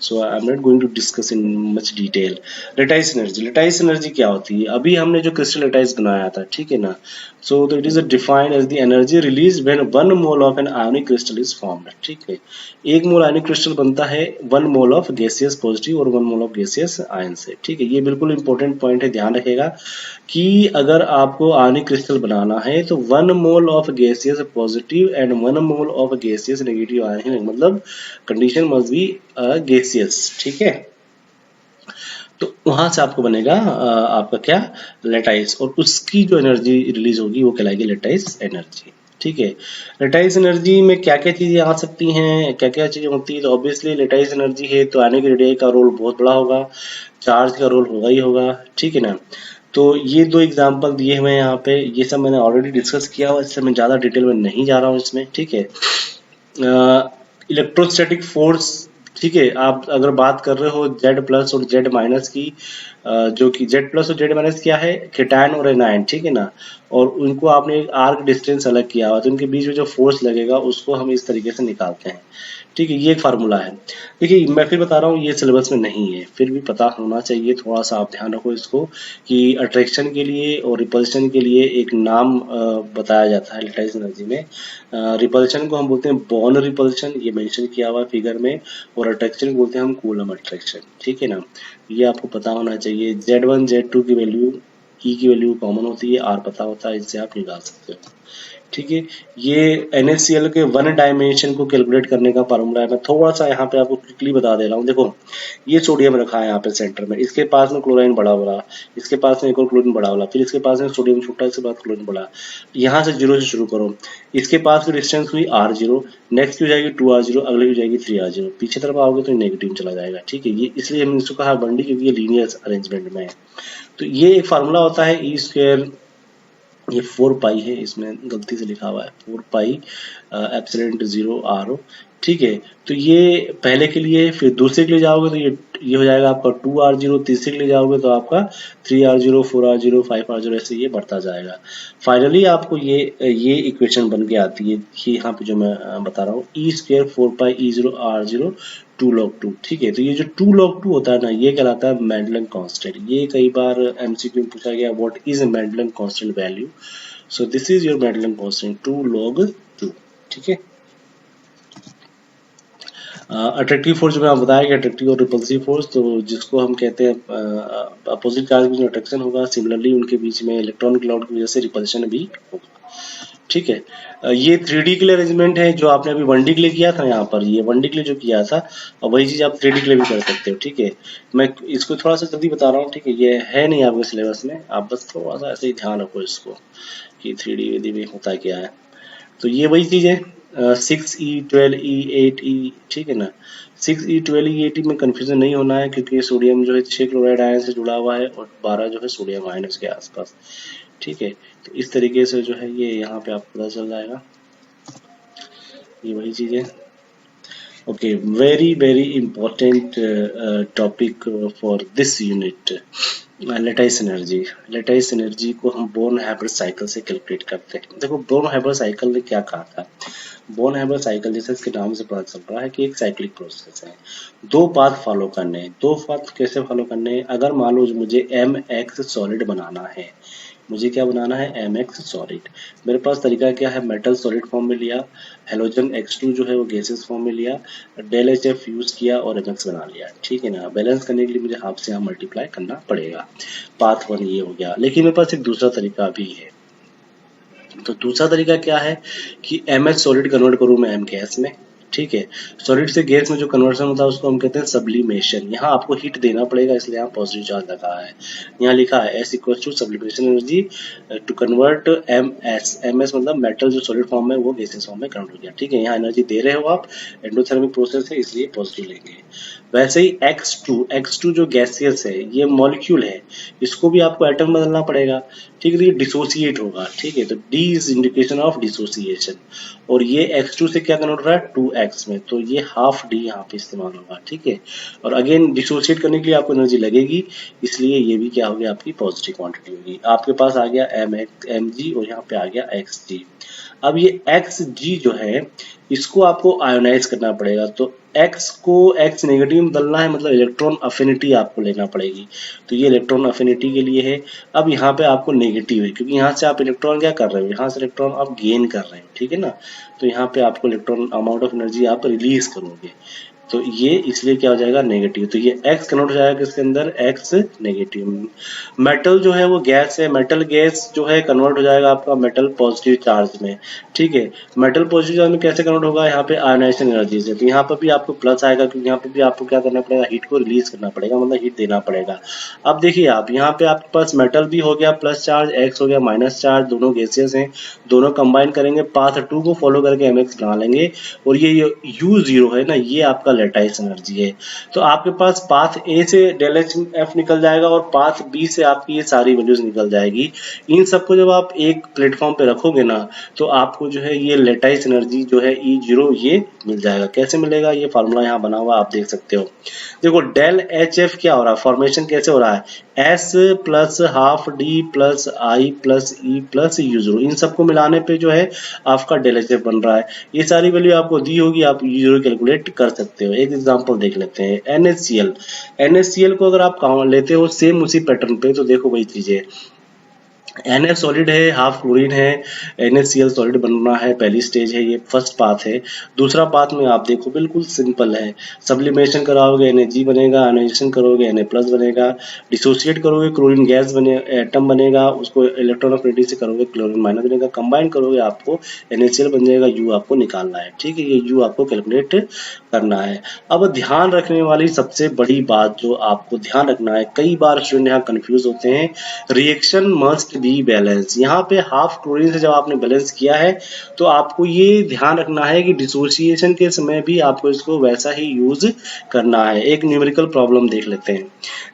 so I am not going to discuss in much detail. Lattice energy, lattice energy क्या होती है, अभी हमने जो क्रिस्टल लेटाइस बनाया था, ठीक है ना, so it is defined as the energy release when 1 mole of an ionic crystal is formed, ठीक है। 1 मोल आयोनिक क्रिस्टल बनता है 1 मोल ऑफ गैसियस पॉजिटिव और 1 मोल ऑफ गैसियस आयन से, ठीक है। ये बिल्कुल इंपॉर्टेंट पॉइंट है, ध्यान रखिएगा कि अगर आपको आयोनिक क्रिस्टल बनाना है तो 1 mole of gaseous positive and 1 mole of gaseous negative ion, मतलब कंडीशन मस्ट बी गैसियस, ठीक है। तो वहां से आपको बनेगा आपका क्या, लेटाइस, और उसकी जो एनर्जी रिलीज होगी वो कहलाएगी लेटाइस एनर्जी, ठीक है। लेटाइस एनर्जी में क्या क्या चीजें आ सकती हैं, क्या क्या चीजें होती है, तो ऑब्वियसली लेटाइस एनर्जी है तो आयोनिक रेडियाई का रोल बहुत बड़ा होगा, चार्ज का रोल होगा ही होगा, ठीक है ना। तो ये 2 एग्जांपल दिए हुए हैं यहाँ पे, ये सब मैंने ऑलरेडी डिस्कस किया हुआ, इससे मैं ज़्यादा डिटेल में नहीं जा रहा हूँ इसमें, ठीक है। इलेक्ट्रोस्टैटिक फोर्स, ठीक है, आप अगर बात कर रहे हो Z प्लस और Z माइनस की, जो कि Z प्लस और Z माइनस क्या है, केटायन और एनायन, ठीक है ना, और उनको आपने एक आर्क डिस्टेंस अलग किया हुआ, तो उनके बीच में जो फोर्स लगेगा उसको हम इस तरीके से निकालते हैं, ठीक है। ये एक फार्मूला है, देखिए मैं फिर बता रहा हूँ ये सिलेबस में नहीं है, फिर भी पता होना चाहिए, थोड़ा सा आप ध्यान रखो इसको कि अट्रैक्शन के लिए और रिपल्शन के लिए एक नाम बताया जाता है लेटाइस एनर्जी में। रिपल्शन को हम बोलते हैं बॉर्न रिपल्शन, ये मेंशन किया हुआ है फिगर में, और अट्रैक्शन को बोलते हैं हम कूलम अट्रैक्शन, ठीक है ना। ये आपको पता होना चाहिए। Z1 Z2 की वैल्यू, E की वैल्यू कॉमन होती है, R पता होता है, इससे आप निकाल सकते हो, ठीक है। ये NaCl के 1 डायमेंशन को कैलकुलेट करने का फार्मूला है, मैं थोड़ा सा यहाँ पे आपको क्विकली बता दे रहा हूँ। देखो ये सोडियम रखा है यहाँ पे सेंटर में, इसके पास में क्लोराइन बड़ा वाला, इसके पास में एक और क्लोरीन बड़ा वाला, फिर इसके पास में सोडियम छोटा, इसके बाद क्लोरीन बड़ा, यहाँ से 0 से शुरू करो, इसके पास की डिस्टेंस हुई R0, नेक्स्ट की हो जाएगी 2R0, अगले की हो जाएगी 3R0, पीछे तरफ आओगे तो नेगेटिव चला जाएगा, ठीक है। ये इसलिए हमने इसको कहा बंडी क्योंकि ये लीनियर अरेंजमेंट में है। तो ये एक फार्मूला होता है E स्क्वायर, ये 4 पाई है, इसमें गलती से लिखा हुआ है 4 पाई एप्सिलॉन 0 R ठीक है। तो ये पहले के लिए, फिर दूसरे के लिए जाओगे तो ये हो जाएगा आपका 2r0, तीसरे के लिए जाओगे तो आपका 3r0, 4r0, 5r0, ऐसे ये बढ़ता जाएगा। फाइनली आपको ये इक्वेशन बन के आती है, ये यहाँ पे जो मैं बता रहा हूँ, e² 4πe0r0 2 log 2। ठीक है, तो ये जो 2 log 2 होता है ना, ये कहलाता है मेंडलन कांस्टेंट। ये कई बार एमसीक्यू में पूछा गया, what is Madelung constant value. So this is your Madelung constant 2 log 2। ठीक है। अट्रैक्टिव फोर्स जो मैं आपको बताया कि अट्रैक्टिव और रिपल्सिव फोर्स, तो जिसको हम कहते हैं अपोजिट चार्ज में जो अट्रैक्शन होगा, सिमिलरली उनके बीच में इलेक्ट्रॉन क्लाउड की वजह से रिपल्शन भी होगा। ठीक है। ये 3D के लिए अरेंजमेंट है जो आपने अभी 1D के लिए किया था। यहाँ पर ये 1D के लिए जो किया था, और वही चीज आप 3D के लिए भी कर सकते हो। ठीक है, मैं इसको थोड़ा सा जल्दी बता रहा हूँ। ठीक है, ये है नहीं आपके सिलेबस में, आप बस थोड़ा सा ऐसे ही ध्यान रखो इसको कि 3D में होता क्या है। तो ये वही चीज है, 6E 12E 8E। ठीक है ना, 6E 12E 8E में कंफ्यूजन नहीं होना है, क्योंकि सोडियम जो है 6 क्लोराइड आयन से जुड़ा हुआ है और 12 जो है सोडियम आयन उसके आसपास। ठीक है, तो इस तरीके से जो है ये यहाँ पे आपको पता चल जाएगा, ये वही चीज है। Okay, very very important topic for this unit, lattice energy. Lattice energy को हम बोर्न हैबर साइकिल से कैलकुलेट करते हैं। देखो, बोर्न हैबर साइकिल ने क्या कहा था, बोर्न हैबर साइकिल जैसे इसके नाम से पता चल रहा है कि एक साइक्लिक प्रोसेस है, दो पाथ फॉलो करने हैं। दो पाथ कैसे फॉलो करने हैं, अगर मान लो मुझे mx सॉलिड बनाना है, मुझे क्या बनाना है, mx सॉलिड। मेरे पास तरीका क्या है, मेटल सॉलिड फॉर्म में लिया, हेलोजन x2 जो है वो गैसेस फॉर्म में लिया, डेल HF यूज किया और mx बना लिया। ठीक है ना, बैलेंस करने के लिए मुझे हाफ से यहाँ मल्टीप्लाई करना पड़ेगा। पाथ 1 ये हो गया। लेकिन मेरे पास एक दूसरा तरीका भी है। तो दूसरा तरीका क्या है कि MH सॉलिड कन्वर्ट करूँ मैं M गैस में। ठीक है, सॉलिड से गैस में जो कन्वर्सन होता है उसको हम कहते हैं सब्लिमेशन। यहाँ आपको हीट देना पड़ेगा, इसलिए यहाँ पॉजिटिव चार्ज लगा है। यहाँ लिखा है S equal to sublimation energy to convert MS। MS मतलब मेटल जो सॉलिड फॉर्म में वो गैसेस फॉर्म में कन्वर्ट हो गया। ठीक है, यहाँ एनर्जी दे रहे हो आप, एंडोथर्मिक प्रोसेस है इसलिए पॉजिटिव लेंगे। वैसे ही X2 जो गैसियस है, ये मॉलिक्यूल है, इसको भी आपको एटम बदलना पड़ेगा। ठीक है, तो ये डिसोसिएट होगा। ठीक है, तो D is indication of dissociation, और ये X2 से क्या कन्वर्ट हो रहा है 2X में, तो ये हाफ D यहाँ पे इस्तेमाल होगा। ठीक है, और अगेन डिसोसिएट करने के लिए आपको एनर्जी लगेगी, इसलिए ये भी क्या हो गया, आपकी पॉजिटिव क्वांटिटी होगी। आपके पास आ गया Mg और यहाँ पे आ गया Xg। अब ये Xg जो है इसको आपको आयोनाइज करना पड़ेगा, तो X को X नेगेटिव में बदलना है, मतलब इलेक्ट्रॉन अफिनिटी आपको लेना पड़ेगी। तो ये इलेक्ट्रॉन अफिनिटी के लिए है। अब यहाँ पे आपको नेगेटिव है, क्योंकि यहाँ से आप इलेक्ट्रॉन क्या कर रहे हो, यहाँ से इलेक्ट्रॉन आप गेन कर रहे हो। ठीक है ना, तो यहाँ पे आपको इलेक्ट्रॉन अमाउंट ऑफ एनर्जी आप रिलीज करोगे, तो ये इसलिए क्या हो जाएगा, नेगेटिव। तो ये X कन्वर्ट हो जाएगा किसके अंदर, X नेगेटिव। मेटल जो है वो गैस है, मेटल गैस जो है कन्वर्ट हो जाएगा आपका मेटल पॉजिटिव चार्ज में। ठीक है, मेटल पॉजिटिव चार्ज में कैसे कन्वर्ट होगा, यहाँ पे आयोनाइजेशन एनर्जी से। तो यहाँ पर भी आपको प्लस आएगा, क्योंकि यहाँ पे भी आपको क्या करना पड़ेगा, हीट को रिलीज करना पड़ेगा, मतलब हीट देना पड़ेगा। अब देखिए आप, यहाँ पे आपके पास मेटल भी हो गया प्लस चार्ज, X हो गया माइनस चार्ज, दोनों गैसेस हैं, दोनों कंबाइन करेंगे, पाथ 2 को फॉलो करके MX बना लेंगे, और ये U0 है ना, ये आपका लेटाइस एनर्जी है। तो आपके पास पाथ A से डेल HF निकल जाएगा और पाथ B से आपकी ये सारी वैल्यूज निकल जाएगी। इन सबको जब आप एक प्लेटफॉर्म पे रखोगे ना, तो आपको जो है ये लेटाइस एनर्जी जो है E0 ये मिल जाएगा। कैसे मिलेगा, ये फार्मूला यहाँ बना हुआ आप देख सकते हो। देखो डेल HF क्या हो रहा है, फॉर्मेशन कैसे हो रहा है, S plus half D plus I plus E plus U0, इन सबको मिलाने पे जो है आपका डेल HF बन रहा है। ये सारी वैल्यू आपको दी होगी, आप U0 कैलकुलेट कर सकते हो। एक एग्जांपल देख लेते हैं, NaCl को अगर आप लेते हो सेम उसी पैटर्न पे, तो देखो वही चीजें, NF सॉलिड है, हाफ क्लोरीन है, NaCl सॉलिड बनना है, पहली स्टेज है, ये फर्स्ट पाथ है। दूसरा पाथ में आप देखो बिल्कुल सिंपल है, सब्लिमेशन कराओगे Nag बनेगा, आयोनाइजेशन करोगे Na प्लस बनेगा, डिसोसिएट करोगे क्लोरीन गैस बने, एटम बनेगा, उसको इलेक्ट्रॉन अफिनिटी से करोगे क्लोरीन माइनस बनेगा, कंबाइन करोगे आपको NaCl बन जाएगा, U आपको निकालना है। ठीक है, ये U आपको कैलकुलेट करना है। अब ध्यान रखने वाली सबसे बड़ी बात जो आपको ध्यान रखना है, कई बार स्टूडेंट यहाँ कंफ्यूज होते हैं, रिएक्शन मस्ट बी बैलेंस। यहाँ पे हाफ क्लोरीन से जब आपने बैलेंस किया है, तो आपको ये ध्यान रखना है कि डिसोसिएशन के समय भी आपको इसको वैसा ही यूज करना है। एक न्यूमेरिकल प्रॉब्लम देख लेते हैं।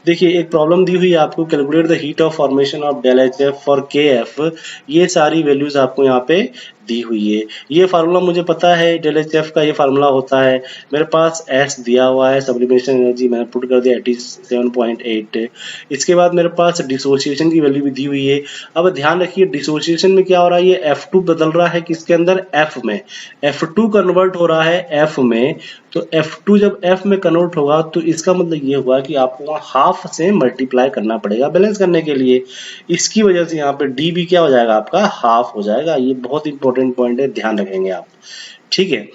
देखिए, एक प्रॉब्लम दी हुई है आपको, calculate the heat of formation of del HF for KF। ये सारी वैल्यूज आपको यहाँ पे दी हुई है। ये फार्मूला मुझे पता है, डेल एच एफ का ये फार्मूला होता है। मेरे पास एस दिया हुआ है, सब्लिमेशन एनर्जी मैंने पुट कर दिया 87.8। इसके बाद मेरे पास डिसोसिएशन की वैल्यू भी दी हुई है। अब ध्यान रखिए डिसोसिएशन में क्या हो रहा है, ये F2 बदल रहा है किसके अंदर, F में। F2 कन्वर्ट हो रहा है F में, तो F2 जब F में कन्वर्ट होगा तो इसका मतलब ये हुआ कि आपको वहाँ हाफ से मल्टीप्लाई करना पड़ेगा बैलेंस करने के लिए। इसकी वजह से यहाँ पे डी भी क्या हो जाएगा, आपका हाफ हो जाएगा। ये बहुत इंपॉर्टेंट पॉइंट है, ध्यान रखेंगे आप, ठीक है।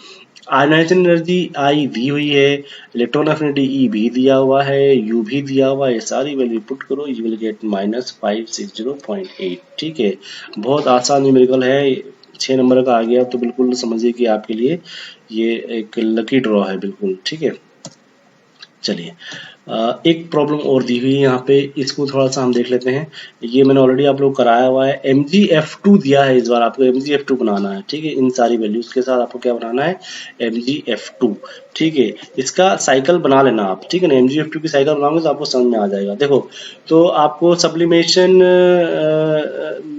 आयनाइजेशन एनर्जी आई दी हुई है, इलेक्ट्रॉन एफिनिटी ई भी दिया हुआ है, यू भी दिया हुआ है। सारी वैल्यू पुट करो, यू विल गेट -560.8। ठीक है, बहुत आसान न्यूमेरिकल है, 6 नंबर का आ गया तो बिल्कुल समझिए कि आपके लिए ये एक लकी ड्रॉ है बिल्कुल, ठीक है। चलिए एक प्रॉब्लम और दी हुई है यहाँ पे, इसको थोड़ा सा हम देख लेते हैं। ये मैंने ऑलरेडी आप लोग कराया हुआ है। MgF2 दिया है, इस बार आपको MgF2 बनाना है, ठीक है। इन सारी वैल्यूज के साथ आपको क्या बनाना है, MgF2, ठीक है। इसका साइकिल बना लेना आप, ठीक है ना। MgF2 की साइकिल बनाओगे तो आपको समझ में आ जाएगा। देखो तो आपको सब्लिमेशन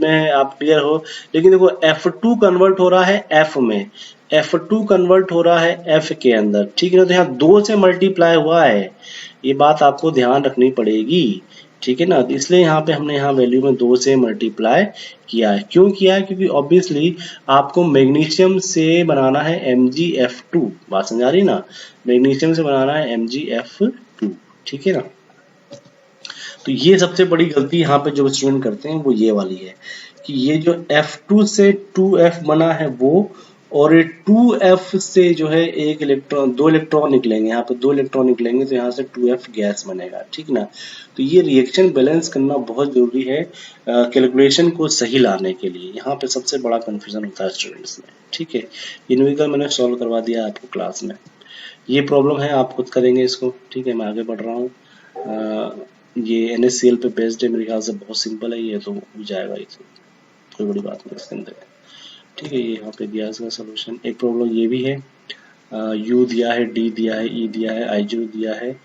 में आप क्लियर हो, लेकिन देखो F2 कन्वर्ट हो रहा है F में, F2 कन्वर्ट हो रहा है F के अंदर, ठीक है ना। तो यहाँ 2 से मल्टीप्लाई हुआ है, ये बात आपको ध्यान रखनी पड़ेगी, ठीक है ना। इसलिए यहाँ पे हमने यहाँ वैल्यू में 2 से मल्टीप्लाई किया है। क्यों किया है, क्योंकि ऑब्वियसली आपको मैग्नीशियम से बनाना है MgF2, बात समझ आ रही ना, मैग्नीशियम से बनाना है MgF2, ठीक है ना। तो ये सबसे बड़ी गलती यहाँ पे जो स्टूडेंट करते हैं वो ये वाली है कि ये जो F2 से 2F बना है वो, और ये 2F से जो है एक इलेक्ट्रॉन, 2 इलेक्ट्रॉन निकलेंगे, यहाँ पे 2 इलेक्ट्रॉन निकलेंगे तो यहाँ से 2F गैस बनेगा, ठीक ना। तो ये रिएक्शन बैलेंस करना बहुत जरूरी है कैलकुलेशन को सही लाने के लिए। यहाँ पे सबसे बड़ा कंफ्यूजन होता है स्टूडेंट्स में, ठीक है। ये न्यूमेरिकल मैंने सॉल्व करवा दिया आपको क्लास में। ये प्रॉब्लम है, आप खुद करेंगे इसको, ठीक है। मैं आगे बढ़ रहा हूँ। ये NaCl पे बेस्ड है, मेरे ख्याल से बहुत सिंपल है ये, तो हो जाएगा, ये कोई बड़ी बात नहीं इसके अंदर, ठीक है। ये यहाँ पे दिया है इसका सोल्यूशन। एक प्रॉब्लम ये भी है, U दिया है, D दिया है, E दिया है, I0 दिया है,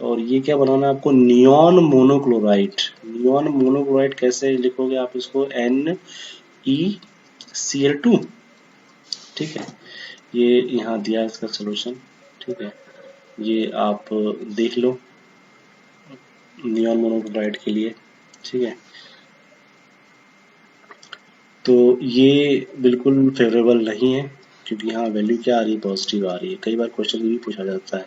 और ये क्या बनाना है आपको, नियॉन मोनोक्लोराइड। नियॉन मोनोक्लोराइड कैसे लिखोगे आप इसको, NeCl2, ठीक है। ये यहाँ दिया है इसका सोल्यूशन, ठीक है। ये आप देख लो नियॉन मोनोक्लोराइड के लिए, ठीक है। तो ये बिल्कुल फेवरेबल नहीं है, क्योंकि यहाँ वैल्यू क्या आ रही है, पॉजिटिव आ रही है। कई बार क्वेश्चन भी पूछा जाता है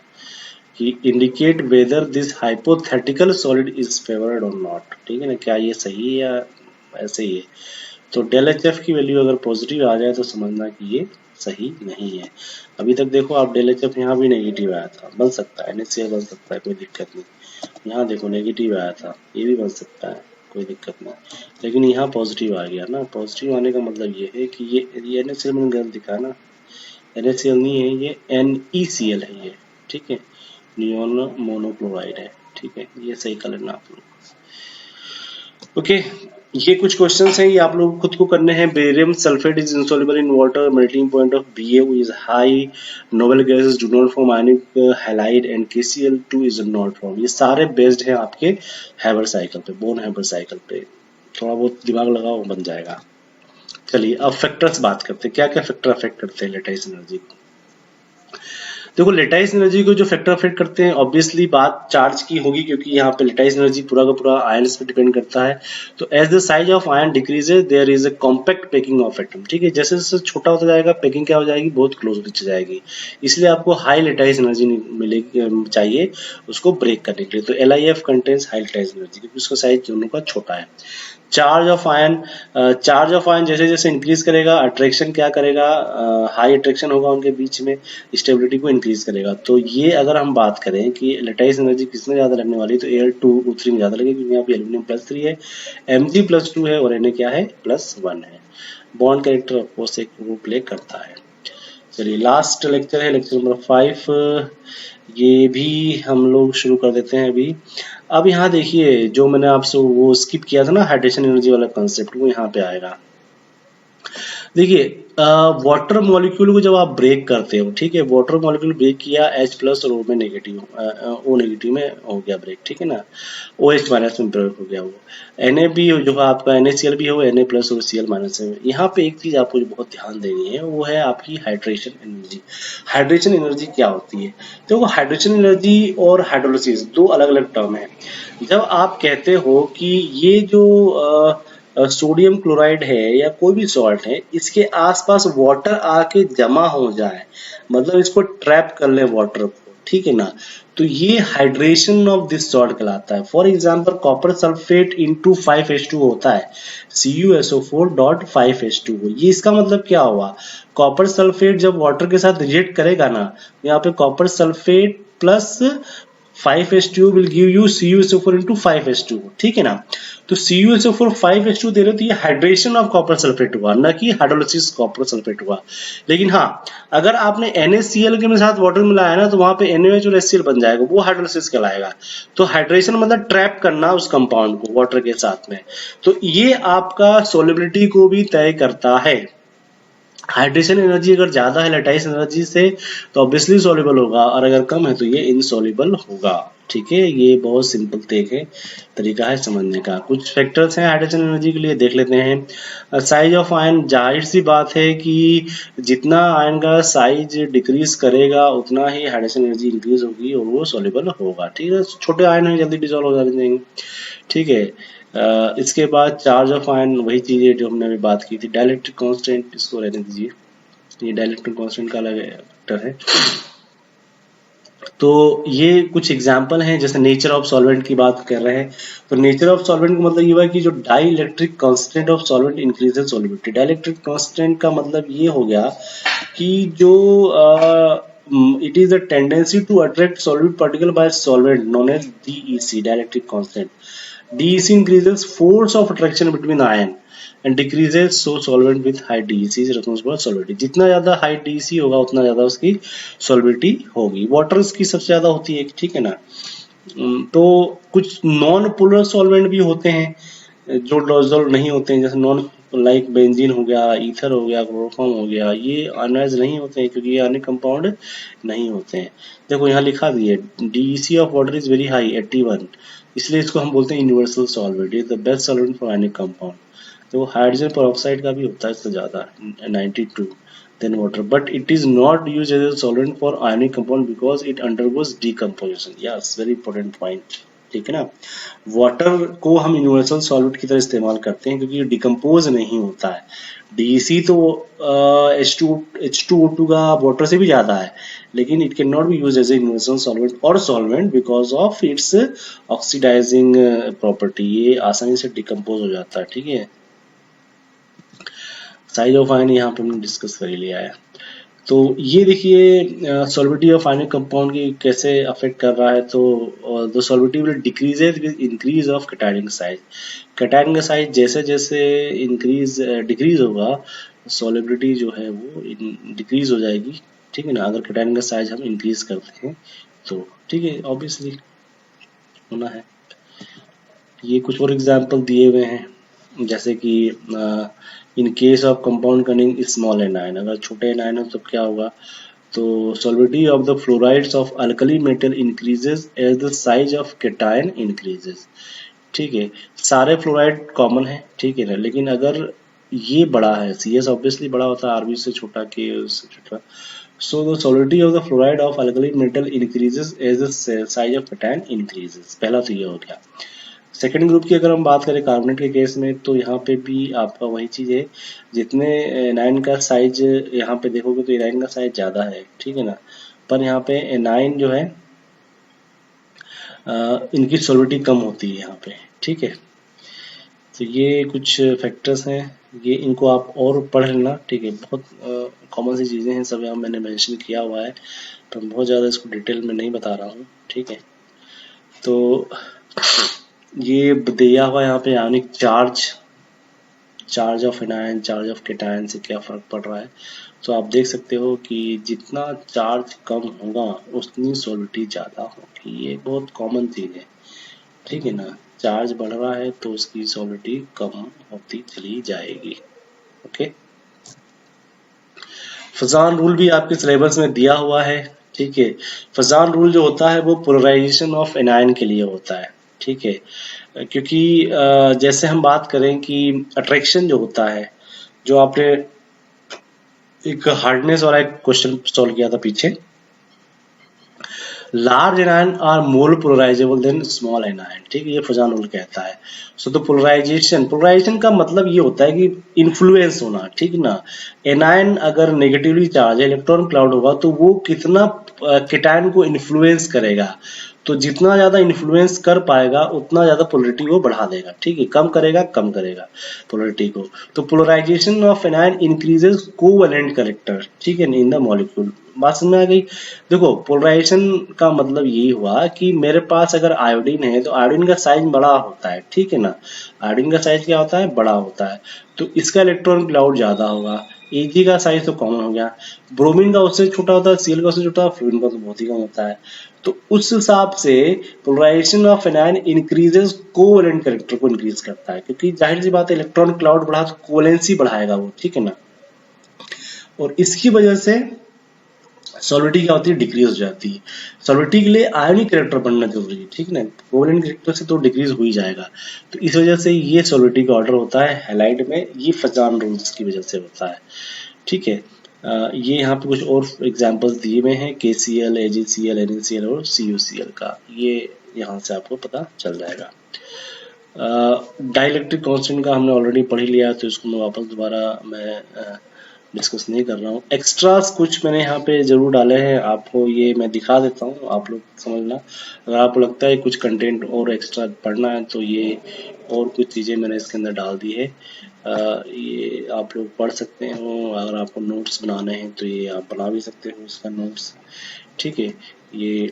कि indicate whether this hypothetical solid is favoured और नॉट, ठीक है ना, क्या ये सही है या ऐसे ही है। तो डेल एच एफ की वैल्यू अगर पॉजिटिव आ जाए तो समझना कि ये सही नहीं है। अभी तक देखो आप, डेल एच एफ यहाँ भी नेगेटिव आया था, बन सकता है, NaCl बन सकता है, कोई दिक्कत नहीं। यहाँ देखो नेगेटिव आया था, ये भी बन सकता है, कोई दिक्कत नहीं। लेकिन यहाँ पॉजिटिव आ गया ना, पॉजिटिव आने का मतलब ये है कि ये NaCl मैंने गलत दिखा ना, NaCl नहीं है, ये NeCl है ये, ठीक है। नियॉन मोनोक्लोराइड है, ठीक है। ये सही कर लेना आप लोग, ओके। ये कुछ क्वेश्चंस हैं, ये आप लोग खुद को करने हैं। Barium sulphate is insoluble in water, melting point of BaO is high, noble gases do not form ionic halide and KCl2 is not formed। ये सारे बेस्ड हैं आपके हैबर साइकिल पे, बोन हैबर साइकिल पे। थोड़ा बहुत दिमाग लगाओ, बन जाएगा। चलिए अब फैक्टर्स बात करते हैं, क्या क्या फैक्टर अफेक्ट करते हैं लेटाइस एनर्जी को। देखो लेटाइस एनर्जी को जो फैक्टर अफेक्ट करते हैं, ऑब्वियसली बात चार्ज की होगी, क्योंकि यहाँ पे लेटाइस एनर्जी पूरा का पूरा आयंस पे डिपेंड करता है। तो as the size of ion decreases there is a compact packing of atom, ठीक है। जैसे जैसे छोटा होता जाएगा पैकिंग क्या हो जाएगी, बहुत क्लोज होती जाएगी। इसलिए आपको हाई लेटाइस एनर्जी मिलेगी, चाहिए उसको ब्रेक करने के लिए। तो LiF contains high lattice energy, क्योंकि उसका साइज दोनों का छोटा है। Charge of ion, charge of ion जैसे जैसे इंक्रीज करेगा, अट्रैक्शन क्या करेगा, हाई अट्रैक्शन होगा उनके बीच में, स्टेबिलिटी को इंक्रीज करेगा। तो ये अगर हम बात करें कि लेटाइस एनर्जी किसमें ज्यादा लगने वाली है, तो Al2O3 में ज्यादा लगेगी, क्योंकि यहाँ पे एल्यूमिनियम +3 है, Mg+2 है और Na क्या है, +1 है। बॉन्ड कैरेक्टर ऑफकोर्स एक रोल प्ले करता है। चलिए लास्ट लेक्चर है, लेक्चर नंबर 5, ये भी हम लोग शुरू कर देते हैं अभी। अब यहाँ देखिए, जो मैंने आपसे वो स्किप किया था ना, हाइड्रेशन एनर्जी वाला कॉन्सेप्ट, वो यहाँ पे आएगा। देखिए वाटर मॉलिक्यूल को जब आप ब्रेक करते हो, ठीक है, वाटर मॉलिक्यूल ब्रेक किया H प्लस और O में नेगेटिव, O नेगेटिव में हो गया ब्रेक, ठीक है ना, OH माइनस में ब्रेक हो गया वो। Na भी जो आपका NaCl भी हो, Na प्लस और Cl माइनस है। यहाँ पे एक चीज आपको जो बहुत ध्यान देनी है वो है आपकी हाइड्रेशन एनर्जी। हाइड्रेशन एनर्जी क्या होती है? देखो हाइड्रेशन एनर्जी और हाइड्रोलिसिस दो अलग अलग टर्म है। जब आप कहते हो कि ये जो सोडियम क्लोराइड है या कोई भी सॉल्ट है, इसके आसपास वाटर आके जमा हो जाए, मतलब इसको ट्रैप कर ले वाटर को, ठीक है ना, तो ये हाइड्रेशन ऑफ दिस सॉल्ट कहलाता है। For example copper sulphate into 5H2 होता है, CuSO4.5H2O। ये इसका मतलब क्या हुआ? कॉपर सल्फेट जब वाटर के साथ रिएक्ट करेगा ना, यहाँ पे copper sulphate plus 5H2O will give you CuSO4 into 5H2O, ठीक है ना। तो CuSO4 5H2 दे रहे हो तो ये हाइड्रेशन ऑफ कॉपर सल्फेट हुआ, ना कि हाइड्रोलिसिस कॉपर सल्फेट हुआ। लेकिन हाँ, अगर आपने NaCl के साथ वाटर मिलाया ना तो वहां पे NaOH और HCl बन जाएगा, वो हाइड्रोलिसिस कहलाएगा। तो हाइड्रेशन मतलब ट्रैप करना उस कंपाउंड को वाटर के साथ में। तो ये आपका सोलिबिलिटी को भी तय करता है। हाइड्रेशन एनर्जी अगर ज्यादा है लेटाइस एनर्जी से तो ऑब्वियसली सॉल्युबल होगा, और अगर कम है तो ये इनसॉल्युबल होगा, ठीक है। ये बहुत सिंपल तरीका है समझने का। कुछ फैक्टर्स हैं हाइड्रोजन एनर्जी के लिए, देख लेते हैं। साइज ऑफ आयन, जाहिर सी बात है कि जितना आयन का साइज डिक्रीज करेगा उतना ही हाइड्रोजन एनर्जी इंक्रीज होगी और वो सॉल्युबल होगा, ठीक है। छोटे आयन है जल्दी डिसॉल्व हो जाएंगे, ठीक है। इसके बाद चार्ज ऑफ आयन, वही चीजें जो हमने अभी बात की थी। डाइलेक्ट्रिक कांस्टेंट, इसको रहने दीजिए, ये डाइलेक्ट्रिक कांस्टेंट का अलग फैक्टर है। तो ये कुछ एग्जांपल हैं, जैसे नेचर ऑफ सॉल्वेंट की बात कर रहे हैं, तो नेचर ऑफ सॉल्वेंट का मतलब ये हुआ कि जो dielectric constant of solvent increases solubility. Dielectric constant का मतलब ये हो गया कि जो it is a tendency to attract solute particle by solvent known as DEC, dielectric constant. DEC increases force of attraction between ion and decreases so solvent with high DEC is responsible for solubility। जितना ज्यादा high DEC होगा उतना ज्यादा उसकी solubility होगी। Water की सबसे ज्यादा होती है, ठीक है ना। तो कुछ नॉन पोलर सॉल्वेंट भी होते हैं जो डिसॉल्व नहीं होते हैं, जैसे नॉन लाइक बेंजीन हो गया, ईथर हो गया, क्लोरोफॉर्म हो गया, ये आयनाइज नहीं होते हैं क्योंकि ये आयनिक कंपाउंड नहीं होते हैं। देखो यहाँ लिखा भी है DEC of water is very high 81, इसलिए इसको हम बोलते हैं universal solvent, is the best solvent for ionic compound. तो हाइड्रोजन पेरोक्साइड का भी होता है इससे ज्यादा 92 than water, but it is not used as a solvent for ionic compound because it undergoes decomposition. Yes, very important point, ठीक है ना। वाटर को हम यूनिवर्सल सॉल्वेंट की तरह इस्तेमाल करते हैं क्योंकि ये डिकम्पोज नहीं होता है। DEC तो H2O2 का वाटर से भी ज्यादा है, लेकिन it can not be use as a universal solvent और solvent because of its oxidizing property, ये आसानी से डिकम्पोज हो जाता है, ठीक है। साइज ऑफ आयन यहाँ पे हमने डिस्कस कर ही लिया है। तो ये देखिए सॉल्विटी ऑफ आयनिक कंपाउंड की कैसे अफेक्ट कर रहा है। तो the solubility will decreases with increase of cation size. Cation का साइज जैसे जैसे इंक्रीज डिक्रीज होगा, सॉलिबिलिटी जो है वो डिक्रीज हो जाएगी, ठीक है ना, अगर कैटायन का साइज हम इंक्रीज करते हैं तो, ठीक है, ऑब्वियसली होना है। ये कुछ और एग्जाम्पल दिए हुए हैं, जैसे कि इन case of compound cunning small anion, अगर छोटे एनायन हो तो क्या होगा, तो solubility of the fluorides of alkali metal increases as the size of cation increases, ठीक है। सारे फ्लोराइड कॉमन है, ठीक है ना, लेकिन अगर ये बड़ा है, CS ऑब्वियसली बड़ा होता है RB से छोटा, K उससे छोटा, so the solubility of the fluoride of alkali metal increases as the size of cation increases। पहला तो ये हो गया। सेकेंड ग्रुप की अगर हम बात करें कार्बोनेट के केस में, तो यहाँ पे भी आपका वही चीज है, जितने एनाइन का साइज यहाँ पे देखोगे तो एनाइन का साइज ज्यादा है, ठीक है ना, पर यहाँ पे एनाइन जो है इनकी सॉल्युबिलिटी कम होती है यहाँ पे, ठीक है। तो ये कुछ फैक्टर्स हैं, ये इनको आप और पढ़ लेना, ठीक है। बहुत कॉमन सी चीजें हैं, सब यहाँ मैंने मेंशन किया हुआ है, तो बहुत ज़्यादा इसको डिटेल में नहीं बता रहा हूँ, ठीक है। तो ये दिया हुआ यहाँ पे आयनिक charge of anion, charge of cation से क्या फर्क पड़ रहा है। तो आप देख सकते हो कि जितना चार्ज कम होगा उतनी सॉल्युबिलिटी ज़्यादा होगी, ये बहुत कॉमन चीज़ है, ठीक है ना। चार्ज बढ़ रहा है तो उसकी सॉल्युबिलिटी कम होती चली जाएगी, ओके। फजान रूल भी आपके सिलेबस में दिया हुआ है, ठीक है। फजान रूल जो होता है वो पोलराइजेशन ऑफ एनायन के लिए होता है, ठीक है। क्योंकि जैसे हम बात करें कि अट्रैक्शन जो होता है, जो आपने एक हार्डनेस वाला एक क्वेश्चन सॉल्व किया था पीछे, large anion are more polarizable than small anion, ठीक है, ये फजान रूल कहता है। सो तो पोलराइजेशन का मतलब ये होता है कि इन्फ्लुएंस होना, ठीक है ना। एनायन अगर नेगेटिवली चार्ज है, इलेक्ट्रॉन क्लाउड होगा, तो वो कितना केटायन को इन्फ्लुएंस करेगा, तो जितना ज्यादा इन्फ्लुएंस कर पाएगा उतना ज्यादा पोलरिटी वो बढ़ा देगा, ठीक है। कम करेगा पोलरिटी को। तो polarization of anion increases covalent character, ठीक है, इन द मॉलिक्यूल। बात समझ आ गई। देखो पोलराइजेशन का मतलब यही हुआ कि मेरे पास अगर आयोडीन है तो आयोडीन का साइज बड़ा होता है, ठीक है ना। आयोडीन का साइज क्या होता है, बड़ा होता है, तो इसका इलेक्ट्रॉन क्लाउड ज्यादा होगा। Ag का साइज तो कॉमन हो गया, ब्रोमीन का उससे छोटा होता है, Cl का उससे छोटा, फ्लोरीन का तो बहुत ही कम होता है। तो उस हिसाब से polarization of anion increases covalent character को इंक्रीज करता है, क्योंकि जाहिर सी बात है इलेक्ट्रॉन क्लाउड बढ़ा तो कोवैलेंसी बढ़ाएगा वो, ठीक है ना। और इसकी वजह से सॉलिडिटी क्या होती है, डिक्रीज हो जाती है। सॉलिडिटी के लिए आयोनिक कैरेक्टर बनना जरूरी है, ठीक है ना। कोवैलेंट कैरेक्टर से तो डिक्रीज हो ही जाएगा। तो इस वजह से ये सॉलिडिटी का ऑर्डर होता है हैलाइड में, ये फजान रूल्स की वजह से होता है, ठीक है। ये यहाँ पे कुछ और एग्जांपल्स दिए हुए हैं, KCl, AgCl, NaCl और CuCl का, ये यहाँ से आपको पता चल जाएगा। डाइलेक्ट्रिक कांस्टेंट का हमने ऑलरेडी पढ़ ही लिया, तो इसको मैं वापस दोबारा मैं डिस्कस नहीं कर रहा हूँ। एक्स्ट्रास कुछ मैंने यहाँ पे जरूर डाले हैं, आपको ये मैं दिखा देता हूँ, आप लोग समझना। अगर आपको लगता है कुछ कंटेंट और एक्स्ट्रा पढ़ना है तो ये और कुछ चीज़ें मैंने इसके अंदर डाल दी है, ये आप लोग पढ़ सकते हो। अगर आपको नोट्स बनाने हैं तो ये आप बना भी सकते हो इसका नोट्स, ठीक है। ये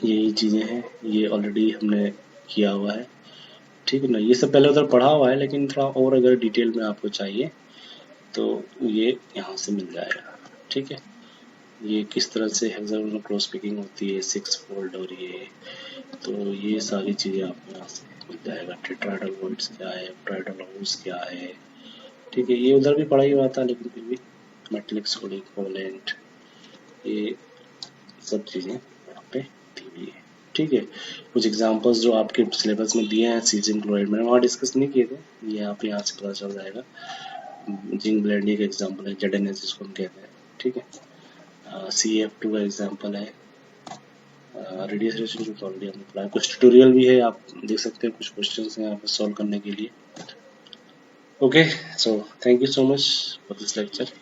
यही चीज़ें हैं, ये ऑलरेडी हमने किया हुआ है, ठीक है ना। ये सब पहले उधर पढ़ा हुआ है, लेकिन थोड़ा और अगर डिटेल में आपको चाहिए तो ये यहाँ से मिल जाएगा, ठीक है। ये किस तरह से हेक्सागोनल क्रॉस पिकिंग होती है, 6 फोल्ड, और ये तो ये सारी चीज़ें आपको यहाँ से मिल जाएगा। टेट्राहेड्रल वॉइड्स क्या है, ऑक्टाहेड्रल हाउस क्या है, ठीक है। ये उधर भी पढ़ा ही हुआ था, लेकिन फिर भी मेटलिक सोडिक कोवैलेंट, ये सब चीज़ें यहाँ पे दी हुई है, ठीक है। कुछ एग्जांपल्स जो आपके सिलेबस में दिए हैं, सीजियम क्लोराइड मैंने वहाँ डिस्कस नहीं किए थे, ये आप यहाँ से पता चल जाएगा। जिंक ब्लेंड एक एग्जांपल है, ZnS जिसको हम कहते हैं, ठीक है। CF2 का एग्जांपल है। रेडियस रिलेशन जो ऑलरेडी हमने पढ़ा है, कुछ ट्यूटोरियल भी है, आप देख सकते हैं, कुछ क्वेश्चंस हैं यहाँ पे सॉल्व करने के लिए। Okay, so thank you so much for this lecture.